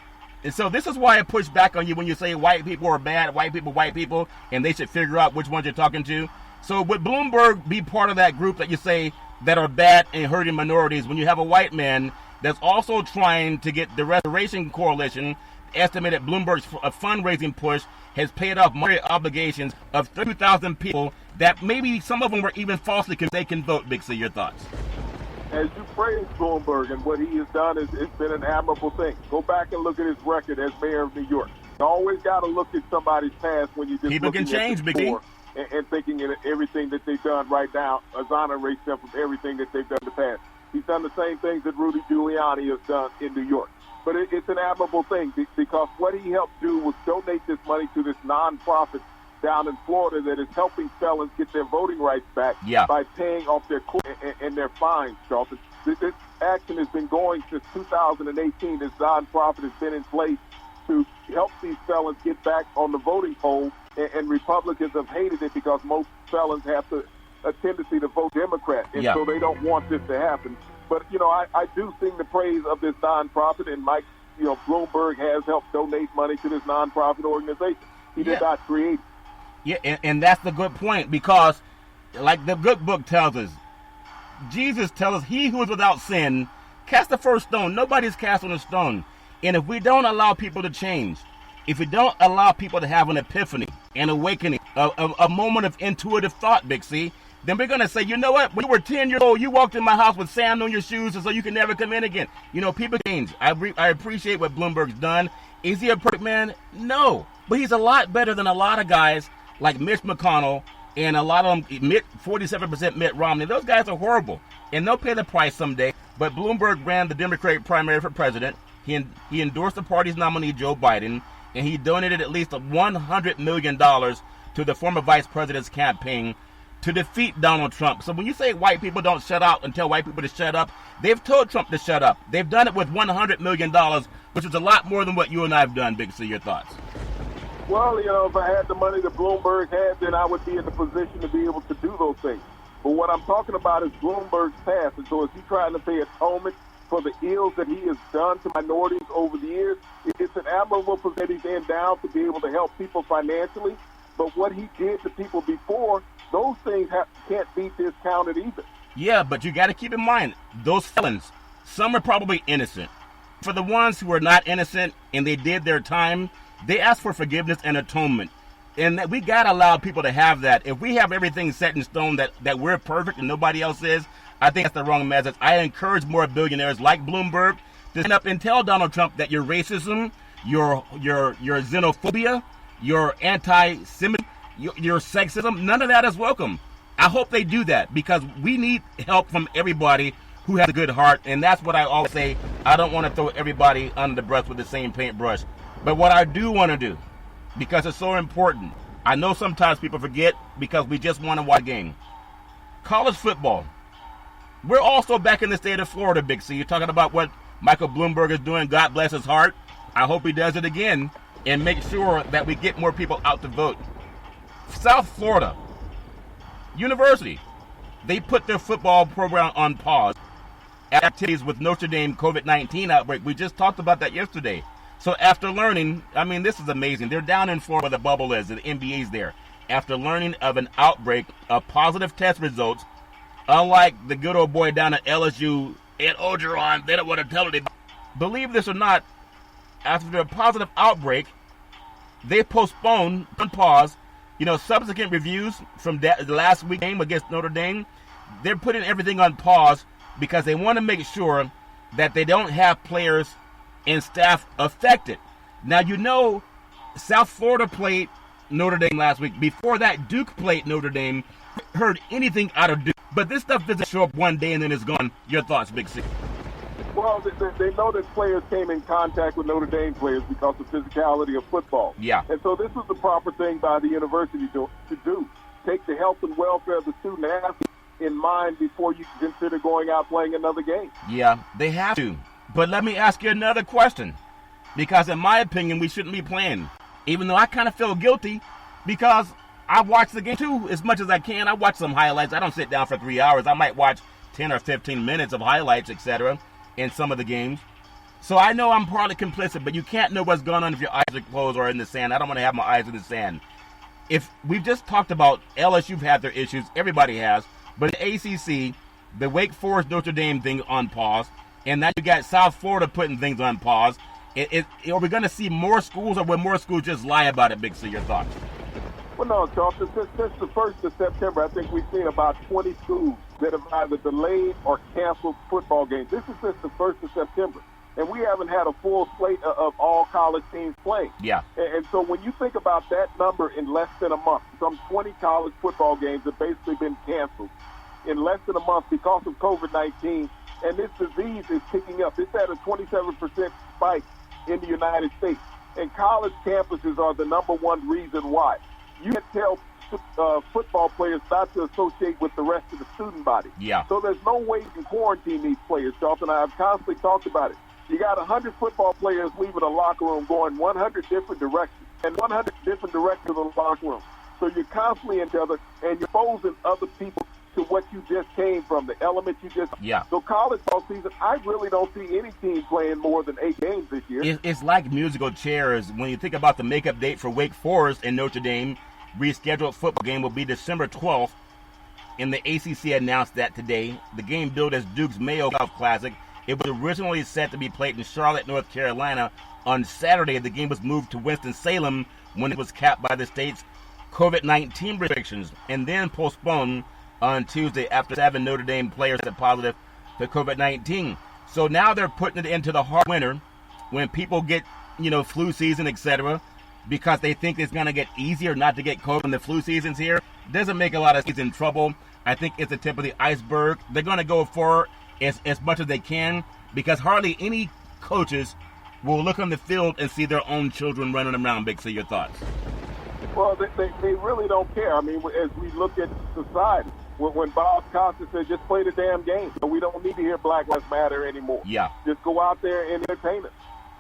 And so this is why I push back on you when you say white people are bad, white people, and they should figure out which ones you're talking to. So would Bloomberg be part of that group that you say that are bad and hurting minorities when you have a white man that's also trying to get the Restoration Coalition, estimated Bloomberg's fundraising push has paid off monetary obligations of 32,000 people that maybe some of them were even falsely convinced they can vote. Big C, your thoughts? As you praise Bloomberg and what he has done, it's been an admirable thing. Go back and look at his record as mayor of New York. You always got to look at somebody's past when you just people can change, Big C. And thinking that everything that they've done right now exonerates them from everything that they've done in the past. He's done the same things that Rudy Giuliani has done in New York. But it's an admirable thing because what he helped do was donate this money to this nonprofit down in Florida that is helping felons get their voting rights back by paying off their court and their fines, Charlton. This action has been going since 2018. This nonprofit has been in place to help these felons get back on the voting poll, and Republicans have hated it because most felons have a tendency to vote Democrat, and so they don't want this to happen. But, I do sing the praise of this nonprofit, and Mike, Bloomberg has helped donate money to this nonprofit organization. He did not create it. Yeah, and that's the good point, because like the good book tells us, Jesus tells us, he who is without sin, cast the first stone. Nobody's cast on a stone. And if we don't allow people to change, if we don't allow people to have an epiphany, an awakening, a moment of intuitive thought, Big C, then we're going to say, you know what, when you were 10 years old, you walked in my house with sand on your shoes, and so you can never come in again. People change. I appreciate what Bloomberg's done. Is he a perfect man? No. But he's a lot better than a lot of guys like Mitch McConnell and a lot of them, 47% Mitt Romney. Those guys are horrible, and they'll pay the price someday. But Bloomberg ran the Democratic primary for president. He endorsed the party's nominee, Joe Biden, and he donated at least $100 million to the former vice president's campaign to defeat Donald Trump. So when you say white people don't shut up and tell white people to shut up, they've told Trump to shut up. They've done it with $100 million, which is a lot more than what you and I have done, Big C. Your thoughts? Well, if I had the money that Bloomberg had, then I would be in the position to be able to do those things. But what I'm talking about is Bloomberg's past. And so is he trying to pay atonement for the ills that he has done to minorities over the years? It's an admirable position he's in now to be able to help people financially. But what he did to people before, those things can't be discounted either. Yeah, but you got to keep in mind, those felons, some are probably innocent. For the ones who are not innocent and they did their time, they ask for forgiveness and atonement. And we got to allow people to have that. If we have everything set in stone that we're perfect and nobody else is, I think that's the wrong message. I encourage more billionaires like Bloomberg to stand up and tell Donald Trump that your racism, your xenophobia, your anti-Semitism, your sexism, none of that is welcome. I hope they do that, because we need help from everybody who has a good heart. And that's what I always say. I don't want to throw everybody under the brush with the same paintbrush. But what I do want to do, because it's so important, I know sometimes people forget because we just want to watch a game. College football. We're also back in the state of Florida, Big C. You're talking about what Michael Bloomberg is doing. God bless his heart. I hope he does it again and make sure that we get more people out to vote. South Florida University, they put their football program on pause. Activities with Notre Dame COVID-19 outbreak. We just talked about that yesterday. So after learning, this is amazing. They're down in Florida where the bubble is, the NBA's there. After learning of an outbreak of positive test results, unlike the good old boy down at LSU, Ed Ogeron, they don't want to tell it. Believe this or not, after the positive outbreak, they postponed on pause, subsequent reviews from the last week game against Notre Dame. They're putting everything on pause because they want to make sure that they don't have players and staff affected. Now, South Florida played Notre Dame last week. Before that, Duke played Notre Dame. Heard anything out of Duke. But this stuff doesn't show up one day and then it's gone. Your thoughts, Big C? Well, they know that players came in contact with Notre Dame players because of physicality of football. Yeah. And so this was the proper thing by the university to do. Take the health and welfare of the student athlete in mind before you consider going out playing another game. Yeah, they have to. But let me ask you another question. Because in my opinion, we shouldn't be playing. Even though I kind of feel guilty because I watch the game too as much as I can. I watch some highlights. I don't sit down for 3 hours. I might watch 10 or 15 minutes of highlights, etc., in some of the games. So I know I'm partly complicit, but you can't know what's going on if your eyes are closed or in the sand. I don't want to have my eyes in the sand. If we've just talked about LSU've had their issues, everybody has, but the ACC, the Wake Forest Notre Dame thing on pause, and now you got South Florida putting things on pause. Are we going to see more schools, or will more schools just lie about it, Big C? Your thoughts? Well, no, Charleston, since the 1st of September, I think we've seen about 20 schools that have either delayed or canceled football games. This is just the 1st of September. And we haven't had a full slate of all college teams playing. Yeah. And so when you think about that number in less than a month, some 20 college football games have basically been canceled in less than a month because of COVID-19. And this disease is picking up. It's at a 27% spike in the United States. And college campuses are the number one reason why. You can tell football players not to associate with the rest of the student body. Yeah. So there's no way you can quarantine these players, Charlton. I've constantly talked about it. You got 100 football players leaving the locker room going 100 different directions and 100 different directions of the locker room. So you're constantly in each other and you're exposing other people to what you just came from, the element you just. Yeah. So college ball season, I really don't see any team playing more than 8 games this year. It's like musical chairs. When you think about the makeup date for Wake Forest and Notre Dame, rescheduled football game will be December 12th, and the ACC announced that today. The game billed as Duke's Mayo Classic. It was originally set to be played in Charlotte, North Carolina. On Saturday, the game was moved to Winston-Salem when it was capped by the state's COVID-19 restrictions, and then postponed on Tuesday after 7 Notre Dame players tested positive for COVID-19. So now they're putting it into the hard winter when people get, flu season, etc., because they think it's going to get easier not to get COVID when the flu season's here. Doesn't make a lot of sense in trouble. I think it's the tip of the iceberg. They're going to go for as much as they can because hardly any coaches will look on the field and see their own children running around. Big, so your thoughts? Well, they really don't care. I mean, as we look at society, when Bob Costa said, just play the damn game. So we don't need to hear Black Lives Matter anymore. Yeah. Just go out there and entertain us.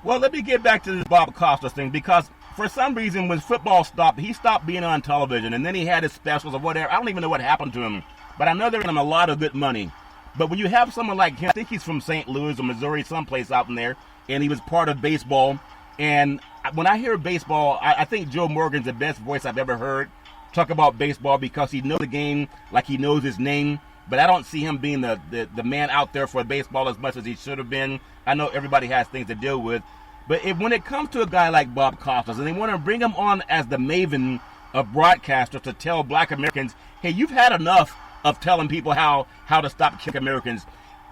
Well, let me get back to this Bob Costa thing because for some reason when football stopped, he stopped being on television and then he had his specials or whatever. I don't even know what happened to him, but I know they're giving him a lot of good money. But when you have someone like him, I think he's from St. Louis or Missouri, someplace out in there, and he was part of baseball. And when I hear baseball, I think Joe Morgan's the best voice I've ever heard talk about baseball because he knows the game like he knows his name. But I don't see him being the man out there for baseball as much as he should have been. I know everybody has things to deal with. But when it comes to a guy like Bob Costas, and they want to bring him on as the maven of broadcasters to tell Black Americans, hey, you've had enough of telling people how to stop killing Americans.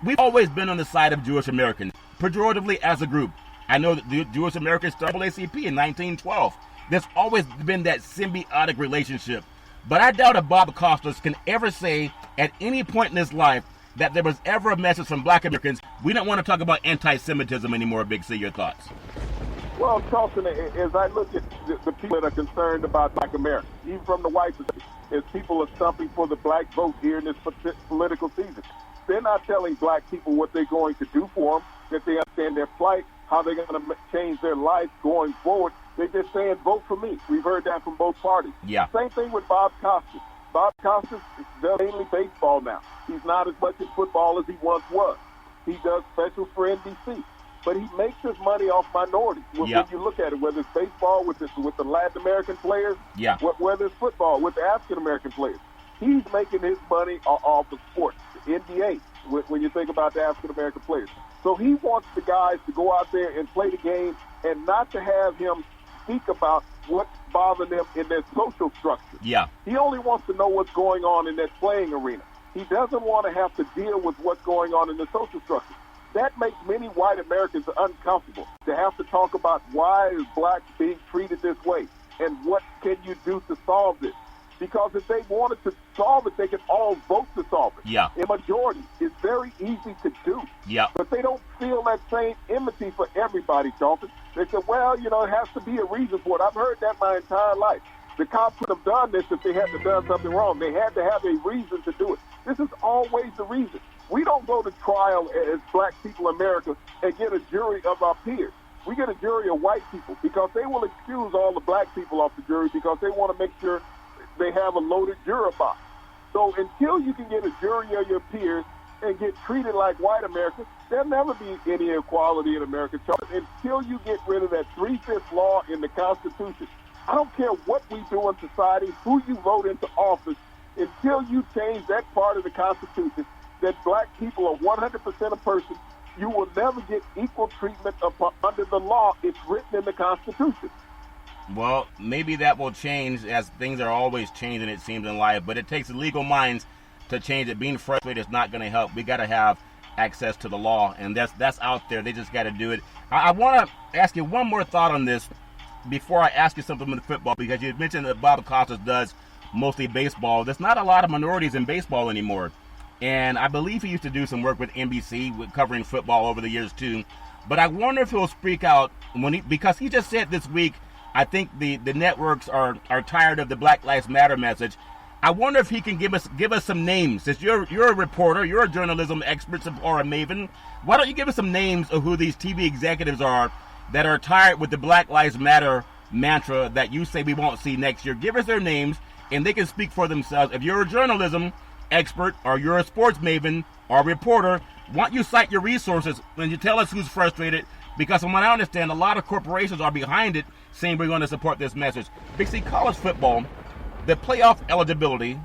We've always been on the side of Jewish Americans, pejoratively as a group. I know that the Jewish Americans started ACP in 1912. There's always been that symbiotic relationship. But I doubt if Bob Costas can ever say at any point in his life that there was ever a message from Black Americans, we don't want to talk about anti-Semitism anymore. Big C, your thoughts? Well, Charlton, as I look at the people that are concerned about Black America, even from the white side, as people are stumping for the black vote here in this political season, they're not telling black people what they're going to do for them, that they understand their plight, how they're going to change their life going forward. They're just saying, vote for me. We've heard that from both parties. Yeah. Same thing with Bob Costas. Bob Costas does mainly baseball now. He's not as much in football as he once was. He does specials for NBC. But he makes his money off minorities. When you look at it, whether it's baseball with the Latin American players, whether it's football with the African American players, he's making his money off of sports, the NBA, when you think about the African American players. So he wants the guys to go out there and play the game and not to have him speak about what's bothering them in their social structure. Yeah. He only wants to know what's going on in that playing arena. He doesn't want to have to deal with what's going on in the social structure. That makes many white Americans uncomfortable to have to talk about why is blacks being treated this way. and what can you do to solve this? Because if they wanted to solve it, they could all vote to solve it. Yeah. In majority, it's very easy to do. Yeah. But they don't feel that same enmity for everybody, Charlton. They say, well, it has to be a reason for it. I've heard that my entire life. The cops would have done this if they had done something wrong. They had to have a reason to do it. This is always the reason. We don't go to trial as black people in America and get a jury of our peers. We get a jury of white people because they will excuse all the black people off the jury because they want to make sure they have a loaded juror box. So until you can get a jury of your peers and get treated like white Americans, there'll never be any equality in America. Until you get rid of that 3/5 law in the Constitution, I don't care what we do in society, who you vote into office, until you change that part of the Constitution, that black people are 100% a person, you will never get equal treatment under the law. It's written in the Constitution. Well, maybe that will change, as things are always changing, it seems, in life. But it takes legal minds to change it. Being frustrated is not going to help. We got to have access to the law, and that's out there. They just got to do it. I want to ask you one more thought on this before I ask you something with football, because you mentioned that Bob Costas does mostly baseball. There's not a lot of minorities in baseball anymore. And I believe he used to do some work with NBC with covering football over the years, too. But I wonder if he'll speak out because he just said this week, I think the networks are tired of the Black Lives Matter message. I wonder if he can give us some names. Since you're a reporter, you're a journalism expert or a maven, why don't you give us some names of who these TV executives are that are tired with the Black Lives Matter mantra that you say we won't see next year? Give us their names, and they can speak for themselves. If you're a journalism expert or you're a sports maven or a reporter, why don't you cite your resources when you tell us who's frustrated? Because from what I understand, a lot of corporations are behind it, saying we're going to support this message. Big C, college football, the playoff eligibility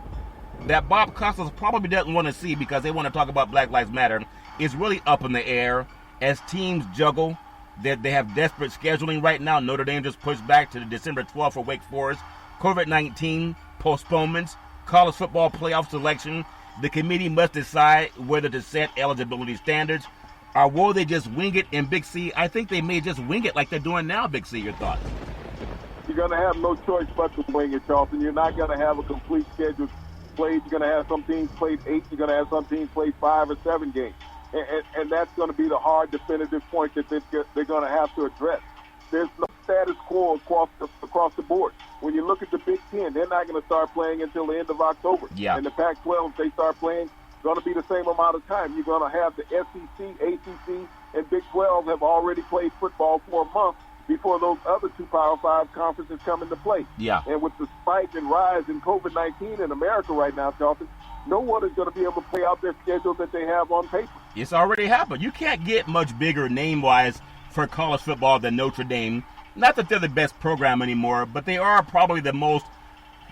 that Bob Costas probably doesn't want to see because they want to talk about Black Lives Matter is really up in the air as teams juggle. They have desperate scheduling right now. Notre Dame just pushed back to the December 12th for Wake Forest. COVID-19 postponements, college football playoff selection. The committee must decide whether to set eligibility standards, or will they just wing it? In Big C, I think they may just wing it like they're doing now. Big C, your thoughts? You're going to have no choice but to wing it, Charlton. You're not going to have a complete schedule played. You're going to have some teams played 8. You're going to have some teams played 5 or 7 games. And that's going to be the hard, definitive point that they're going to have to address. There's no status quo across the board. When you look at the Big Ten, they're not going to start playing until the end of October. Yeah. And the Pac-12, if they start playing, going to be the same amount of time. You're going to have the SEC, ACC, and Big 12 have already played football for a month before those other 2 Power 5 conferences come into play. Yeah. And with the spike and rise in COVID-19 in America right now, Charlton, no one is going to be able to play out their schedule that they have on paper. It's already happened. You can't get much bigger name-wise for college football than Notre Dame. Not that they're the best program anymore, but they are probably the most,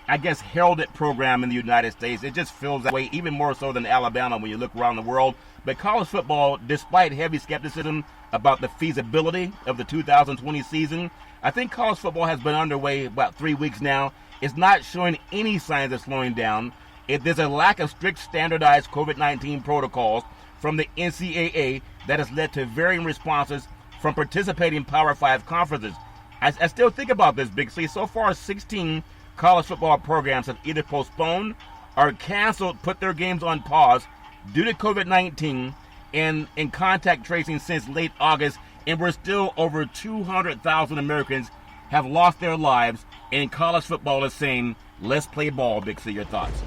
I guess, heralded program in the United States. It just feels that way, even more so than Alabama when you look around the world. But college football, despite heavy skepticism about the feasibility of the 2020 season, I think college football has been underway about 3 weeks now. It's not showing any signs of slowing down. There's a lack of strict standardized COVID-19 protocols from the NCAA that has led to varying responses from participating Power 5 conferences. I still think about this, Big C. So far, 16 college football programs have either postponed or canceled, put their games on pause due to COVID-19 and in contact tracing since late August, and we're still over 200,000 Americans have lost their lives, and college football is saying, let's play ball. Big C, your thoughts?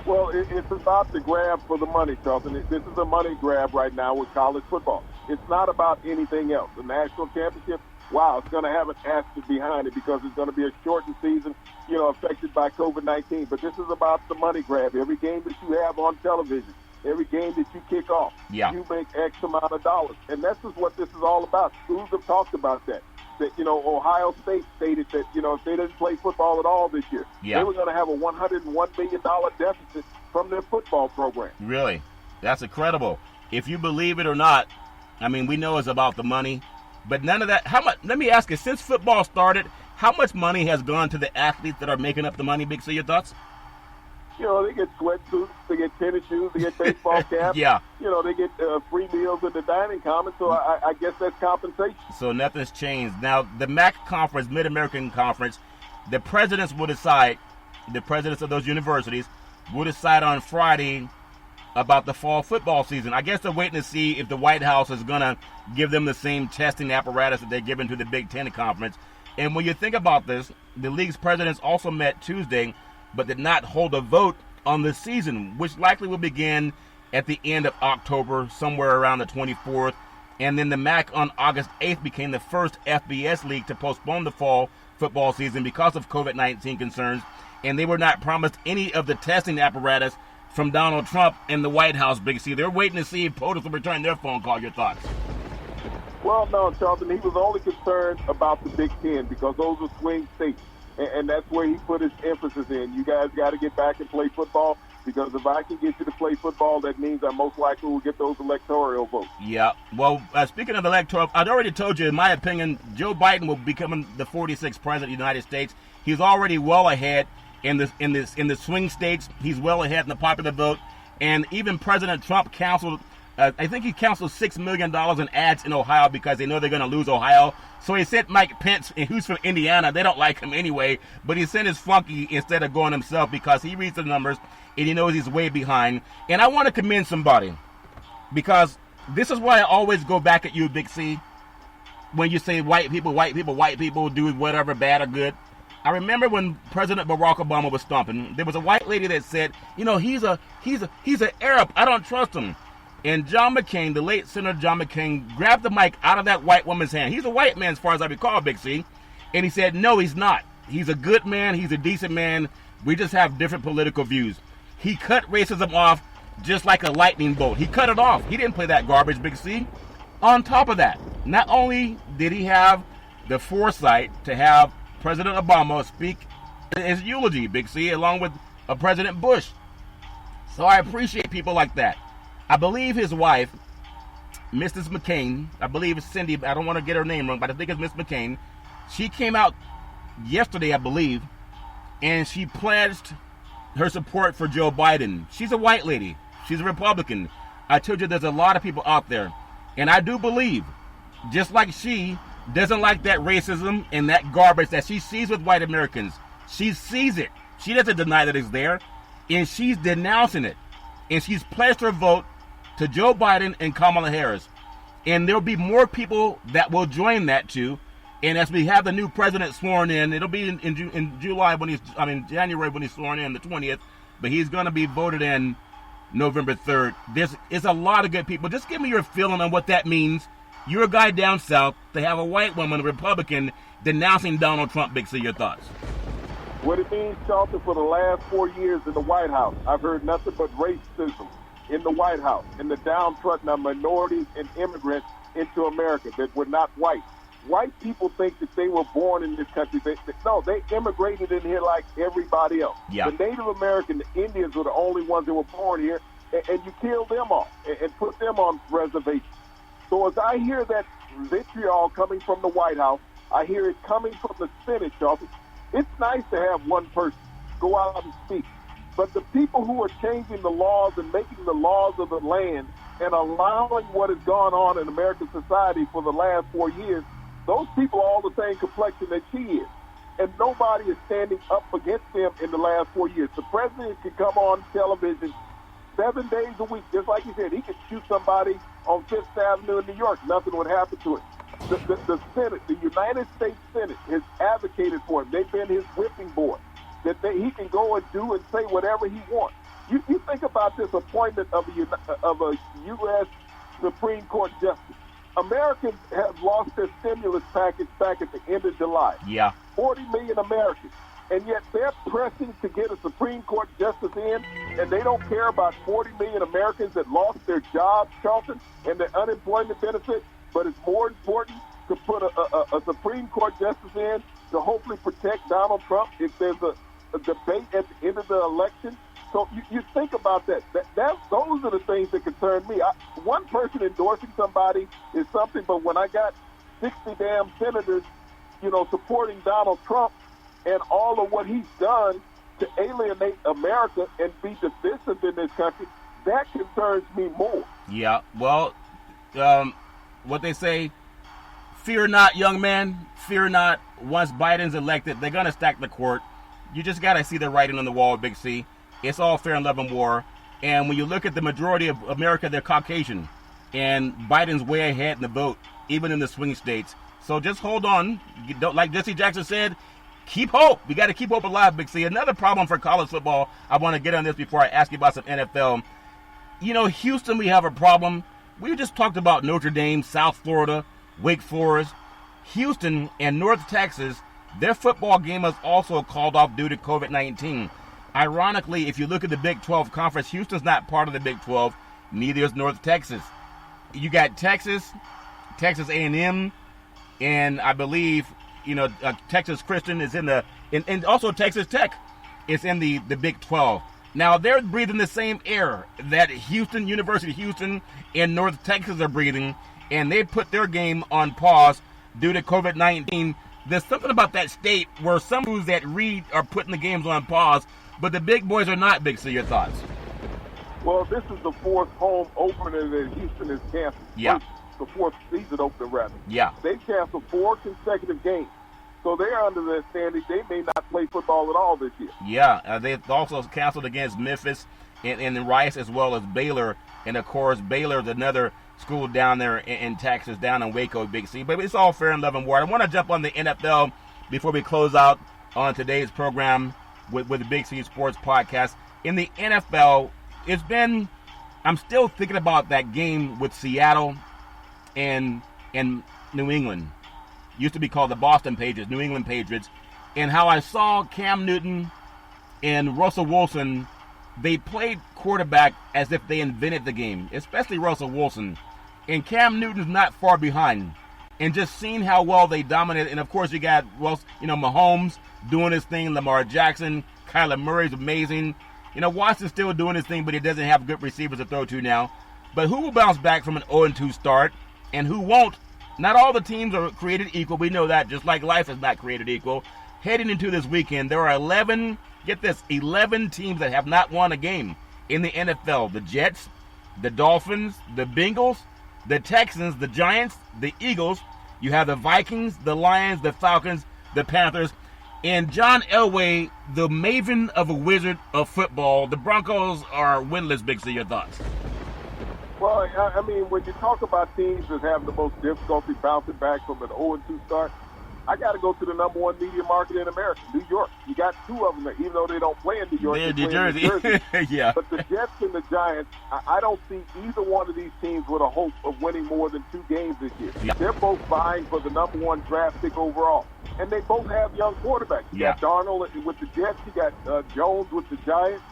Well, it's about the grab for the money, Charlton. This is a money grab right now with college football. It's not about anything else. The national championship, wow, it's going to have an asterisk behind it because it's going to be a shortened season, affected by COVID-19. But this is about the money grab. Every game that you have on television, every game that you kick off, you make X amount of dollars. And that's just what this is all about. Schools have talked about that. That, Ohio State stated that, if they didn't play football at all this year, they were going to have a $101 million deficit from their football program. Really? That's incredible. If you believe it or not, I mean, we know it's about the money, but none of that. How much? Let me ask you, since football started, how much money has gone to the athletes that are making up the money? Big C, your thoughts? They get sweatsuits, they get tennis shoes, they get baseball caps. Yeah. They get free meals in the dining common. So I guess that's compensation. So nothing's changed. Now, the MAC conference, Mid-American Conference, the presidents will decide, the presidents of those universities will decide on Friday about the fall football season. I guess they're waiting to see if the White House is going to give them the same testing apparatus that they're giving to the Big Ten Conference. And when you think about this, the league's presidents also met Tuesday, but did not hold a vote on the season, which likely will begin at the end of October, somewhere around the 24th. And then the MAC on August 8th became the first FBS league to postpone the fall football season because of COVID-19 concerns. And they were not promised any of the testing apparatus from Donald Trump and the White House, Big C. They're waiting to see if POTUS will return their phone call. Your thoughts? Well, no, Charlton, he was only concerned about the Big Ten because those are swing states, and that's where he put his emphasis in. You guys got to get back and play football because if I can get you to play football, that means I most likely will get those electoral votes. Yeah. Well, speaking of the electoral, I'd already told you, in my opinion, Joe Biden will become the 46th president of the United States. He's already well ahead in the swing states. He's well ahead in the popular vote, and even President Trump counseled. I think he counseled $6 million in ads in Ohio because they know they're going to lose Ohio. So he sent Mike Pence, who's from Indiana. They don't like him anyway, but he sent his flunky instead of going himself because he reads the numbers and he knows he's way behind. And I want to commend somebody because this is why I always go back at you, Big C, when you say white people do whatever, bad or good. I remember when President Barack Obama was stomping, there was a white lady that said, he's an Arab. I don't trust him. And John McCain, the late Senator John McCain, grabbed the mic out of that white woman's hand. He's a white man as far as I recall, Big C. And he said, no, he's not. He's a good man. He's a decent man. We just have different political views. He cut racism off just like a lightning bolt. He cut it off. He didn't play that garbage, Big C. On top of that, not only did he have the foresight to have President Obama speak his eulogy, Big C, along with President Bush. So I appreciate people like that. I believe his wife, Mrs. McCain, I believe it's Cindy, I don't want to get her name wrong, but I think it's Miss McCain. She came out yesterday, I believe, and she pledged her support for Joe Biden. She's a white lady. She's a Republican. I told you there's a lot of people out there. And I do believe, just like she doesn't like that racism and that garbage that she sees with white Americans. She sees it. She doesn't deny that it's there. And she's denouncing it. And she's pledged her vote to Joe Biden and Kamala Harris. And there'll be more people that will join that too. And as we have the new president sworn in, it'll be in January when he's sworn in, the 20th. But he's going to be voted in November 3rd. There's a lot of good people. Just give me your feeling on what that means. You're a guy down south to have a white woman, a Republican, denouncing Donald Trump. Big C, your thoughts? What it means, Charlton, for the last 4 years in the White House, I've heard nothing but racism in the White House and the downtrodden of minorities and immigrants into America that were not white. White people think that they were born in this country. No, they immigrated in here like everybody else. Yeah. The Native American, the Indians were the only ones that were born here, and you killed them off and put them on reservations. So as I hear that vitriol coming from the White House, I hear it coming from the Senate, Charlton. It's nice to have one person go out and speak. But the people who are changing the laws and making the laws of the land and allowing what has gone on in American society for the last 4 years, those people are all the same complexion that she is. And nobody is standing up against them in the last 4 years. The president could come on television 7 days a week. Just like he said, he could shoot somebody on Fifth Avenue in New York. Nothing would happen to it. The Senate, the United States Senate, has advocated for him. They've been his whipping boy, that he can go and do and say whatever he wants. You think about this appointment of a U.S. Supreme Court justice. Americans have lost their stimulus package back at the end of July. Yeah. 40 million Americans. And yet they're pressing to get a Supreme Court justice in, and they don't care about 40 million Americans that lost their jobs, Charlton, and their unemployment benefit. But it's more important to put a Supreme Court justice in to hopefully protect Donald Trump if there's a debate at the end of the election. So you think about that. Those are the things that concern me. One person endorsing somebody is something, but when I got 60 damn senators, supporting Donald Trump and all of what he's done to alienate America and be divisive in this country, that concerns me more. Yeah, well, what they say, fear not, young man, fear not. Once Biden's elected, they're going to stack the court. You just got to see the writing on the wall, Big C. It's all fair and love and war. And when you look at the majority of America, they're Caucasian. And Biden's way ahead in the vote, even in the swing states. So just hold on. You don't, like Jesse Jackson said, keep hope. We got to keep hope alive, Big C. Another problem for college football, I want to get on this before I ask you about some NFL. You know, Houston, we have a problem. We just talked about Notre Dame, South Florida, Wake Forest. Houston and North Texas, their football game was also called off due to COVID-19. Ironically, if you look at the Big 12 conference, Houston's not part of the Big 12. Neither is North Texas. You got Texas, Texas A&M, and I believe, Texas Christian is and also Texas Tech is in the Big 12. Now, they're breathing the same air that University of Houston and North Texas are breathing, and they put their game on pause due to COVID-19. There's something about that state where some schools that read are putting the games on pause, but the big boys are not. Big. So your thoughts? Well, this is the fourth home opener that Houston has canceled. Yeah. The fourth season opener, rather. Yeah. They canceled 4 consecutive games. So they're under the standing they may not play football at all this year. Yeah, they've also canceled against Memphis and Rice as well as Baylor. And, of course, Baylor's another school down there in Texas, down in Waco, Big C. But it's all fair and love and war. I want to jump on the NFL before we close out on today's program with the Big C Sports Podcast. In the NFL, I'm still thinking about that game with Seattle and New England. Used to be called the Boston Patriots, New England Patriots, and how I saw Cam Newton and Russell Wilson, they played quarterback as if they invented the game, especially Russell Wilson. And Cam Newton's not far behind. And just seeing how well they dominated, and of course you got Mahomes doing his thing, Lamar Jackson, Kyler Murray's amazing. Watson's still doing his thing, but he doesn't have good receivers to throw to now. But who will bounce back from an 0-2 start, and who won't? Not all the teams are created equal. We know that, just like life is not created equal. Heading into this weekend, there are 11 teams that have not won a game in the NFL. The Jets, the Dolphins, the Bengals, the Texans, the Giants, the Eagles. You have the Vikings, the Lions, the Falcons, the Panthers. And John Elway, the maven of a wizard of football, the Broncos are winless. Big C, your thoughts? Well, I mean, when you talk about teams that have the most difficulty bouncing back from an 0-2 start, I got to go to the number one media market in America, New York. You got 2 of them, even though they don't play in New York. They're they New Jersey. In New Jersey. Yeah. But the Jets and the Giants, I don't see either one of these teams with a hope of winning more than 2 games this year. Yeah. They're both vying for the number 1 draft pick overall. And they both have young quarterbacks. You got Darnold with the Jets. You got Jones with the Giants.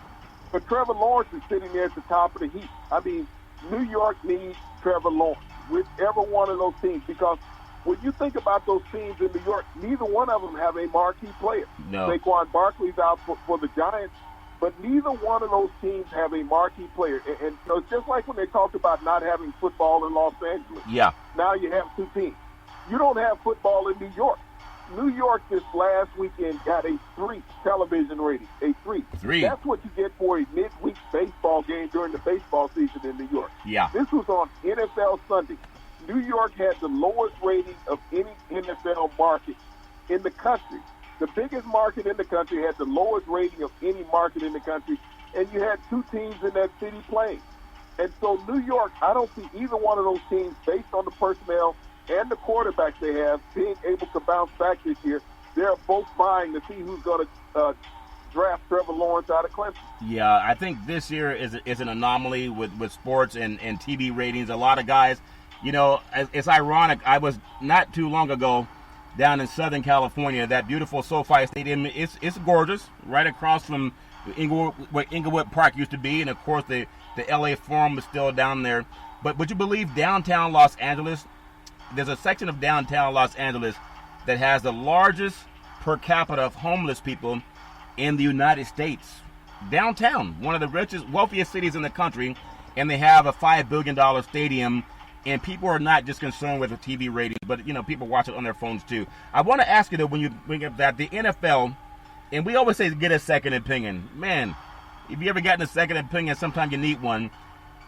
But Trevor Lawrence is sitting there at the top of the heap. I mean, New York needs Trevor Lawrence, whichever one of those teams, because when you think about those teams in New York, neither one of them have a marquee player. No. Saquon Barkley's out for the Giants, but neither one of those teams have a marquee player. And so it's just like when they talked about not having football in Los Angeles. Yeah. Now you have 2 teams. You don't have football in New York. New York this last weekend got a 3 television rating, a 3. 3. That's what you get for a midweek baseball game during the baseball season in New York. Yeah. This was on NFL Sunday. New York had the lowest rating of any NFL market in the country. The biggest market in the country had the lowest rating of any market in the country, and you had 2 teams in that city playing. And so New York, I don't see either one of those teams, based on the personnel and the quarterbacks they have, being able to bounce back this year. They're both vying to see who's going to draft Trevor Lawrence out of Clemson. Yeah, I think this year is an anomaly with sports and TV ratings. A lot of guys, it's ironic. I was not too long ago down in Southern California. That beautiful SoFi Stadium, it's gorgeous, right across from where Inglewood Park used to be, and of course the LA Forum is still down there. But would you believe downtown Los Angeles? There's a section of downtown Los Angeles that has the largest per capita of homeless people in the United States. Downtown, one of the richest, wealthiest cities in the country, and they have a $5 billion stadium, and people are not just concerned with the TV ratings, but, people watch it on their phones too. I want to ask you, though, when you bring up that the NFL, And we always say get a second opinion. Man, if you ever gotten a second opinion, sometimes you need one.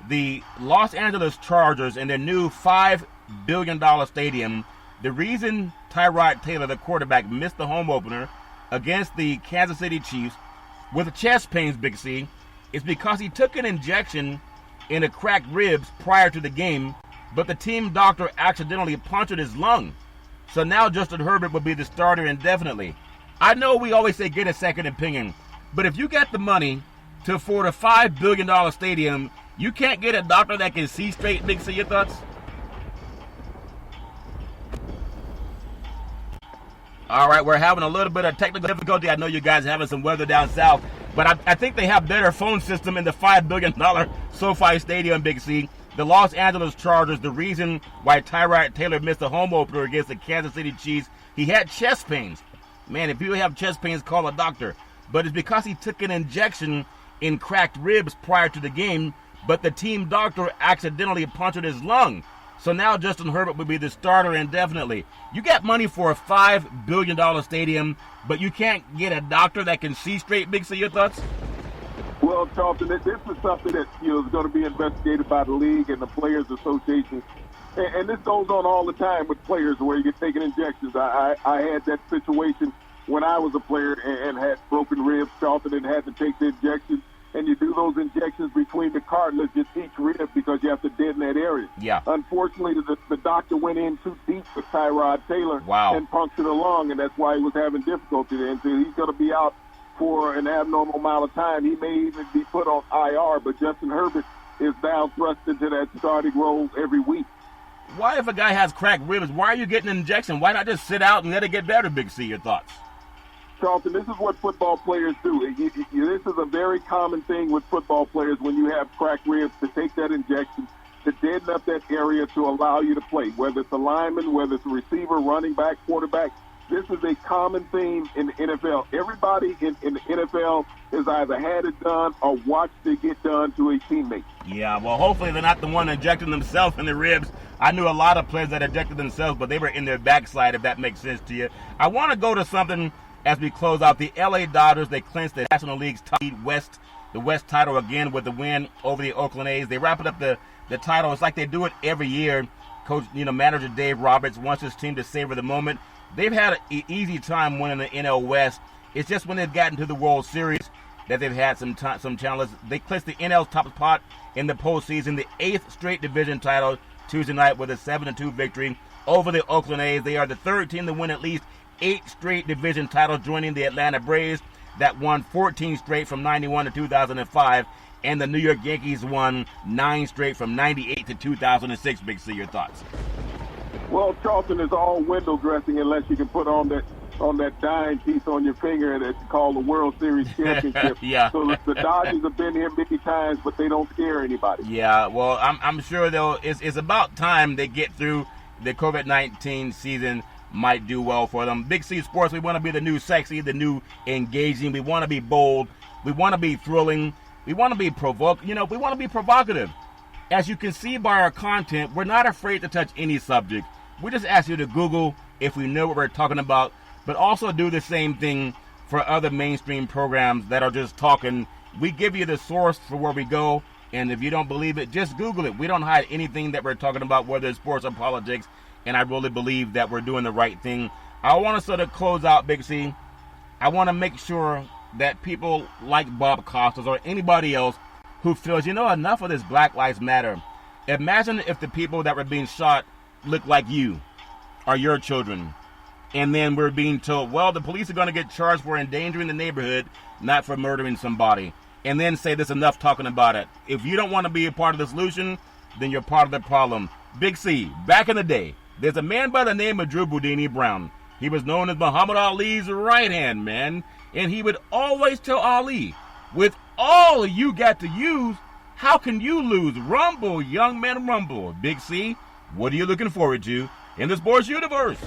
The Los Angeles Chargers and their new $5 billion stadium, the reason Tyrod Taylor, the quarterback, missed the home opener against the Kansas City Chiefs with chest pains, Big C, is because he took an injection in a cracked ribs prior to the game, but the team doctor accidentally punctured his lung. So now Justin Herbert will be the starter indefinitely. I know we always say get a second opinion, but if you got the money to afford a $5 billion stadium, you can't get a doctor that can see straight, Big C. Your thoughts? All right, we're having a little bit of technical difficulty. I know you guys are having some weather down south, but I think they have better phone system in the $5 billion SoFi Stadium, Big C. The Los Angeles Chargers, the reason why Tyrod Taylor missed the home opener against the Kansas City Chiefs, he had chest pains. Man, if you have chest pains, call a doctor. But it's because he took an injection in cracked ribs prior to the game, but the team doctor accidentally punctured his lung. So now Justin Herbert will be the starter indefinitely. You got money for a $5 billion stadium, but you can't get a doctor that can see straight, Big C. Your thoughts? Well, Charlton, this is something that is going to be investigated by the league and the Players Association. And this goes on all the time with players where you get taking injections. I had that situation when I was a player and had broken ribs, Charlton, and had to take the injections. And you do those injections between the cartilage in each rib because you have to deaden that area. Yeah. Unfortunately, the doctor went in too deep with Tyrod Taylor and punctured a lung, and that's why he was having difficulty there. And so he's going to be out for an abnormal amount of time. He may even be put on IR, but Justin Herbert is now thrust into that starting role every week. Why, if a guy has cracked ribs, why are you getting an injection? Why not just sit out and let it get better, Big C? Your thoughts? Charlton, this is what football players do. This is a very common thing with football players when you have cracked ribs, to take that injection, to deaden up that area to allow you to play, whether it's a lineman, whether it's a receiver, running back, quarterback. This is a common theme in the NFL. Everybody in the NFL has either had it done or watched it get done to a teammate. Yeah, well, hopefully they're not the one injecting themselves in the ribs. I knew a lot of players that injected themselves, but they were in their backside, if that makes sense to you. I want to go to something as we close out. The LA Dodgers, they clinched the National League's the West title again with the win over the Oakland A's. They wrapped up the title. It's like they do it every year. Manager Dave Roberts wants his team to savor the moment. They've had an easy time winning the NL West. It's just when they've gotten to the World Series that they've had some challenges. They clinched the NL's top spot in the postseason, the 8th straight division title Tuesday night with a 7-2 victory over the Oakland A's. They are the third team to win at least 8 straight division titles, joining the Atlanta Braves that won 14 straight from 91 to 2005, and the New York Yankees won 9 straight from 98 to 2006. Big C, your thoughts? Well, Charlton, is all window dressing unless you can put on that dime piece on your finger that's called the World Series championship. Yeah. So the Dodgers have been here many times, but they don't scare anybody. Yeah. Well, I'm sure though it's about time they get through the COVID-19 season. Might do well for them. Big C Sports, we want to be the new sexy, the new engaging. We want to be bold. We want to be thrilling. We want to be we want to be provocative. As you can see by our content, we're not afraid to touch any subject. We just ask you to Google if we know what we're talking about, but also do the same thing for other mainstream programs that are just talking. We give you the source for where we go, and if you don't believe it, just Google it. We don't hide anything that we're talking about, whether it's sports or politics, and I really believe that we're doing the right thing. I want to sort of close out, Big C. I want to make sure that people like Bob Costas or anybody else who feels, enough of this Black Lives Matter. Imagine if the people that were being shot look like you or your children. And then we're being told, well, the police are going to get charged for endangering the neighborhood, not for murdering somebody. And then say there's enough talking about it. If you don't want to be a part of the solution, then you're part of the problem. Big C, back in the day, there's a man by the name of Drew Boudini Brown. He was known as Muhammad Ali's right-hand man. And he would always tell Ali, with all you got to use, how can you lose? Rumble, young man, rumble. Big C, what are you looking forward to in the sports universe?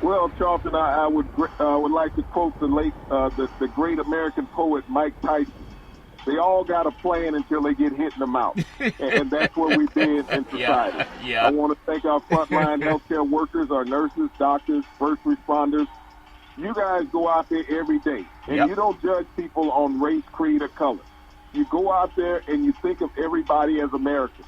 Well, Charlton, I would like to quote the great American poet Mike Tyson. They all got a plan until they get hit in the mouth, and that's where we've been in society. Yeah. I want to thank our frontline healthcare workers, our nurses, doctors, first responders, You guys go out there every day, and you don't judge people on race, creed, or color. You go out there and you think of everybody as Americans.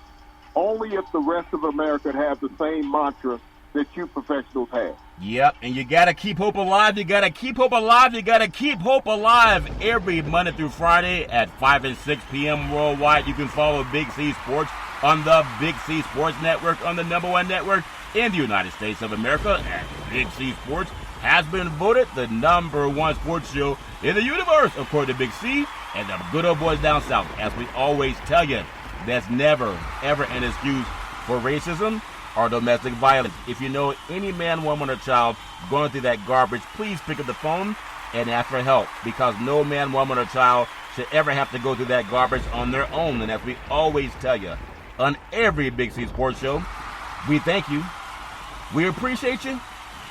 Only if the rest of America have the same mantra that you professionals have. Yep, and you got to keep hope alive. You got to keep hope alive. You got to keep hope alive every Monday through Friday at 5 and 6 p.m. worldwide. You can follow Big C Sports on the Big C Sports Network, on the #1 network in the United States of America. And Big C Sports has been voted the #1 sports show in the universe, according to Big C and the good old boys down south. As we always tell you, that's never, ever an excuse for racism or domestic violence. If you know any man, woman, or child going through that garbage, please pick up the phone and ask for help, because no man, woman, or child should ever have to go through that garbage on their own. And as we always tell you on every Big C Sports Show, we thank you, we appreciate you,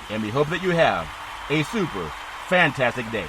and we hope that you have a super fantastic day.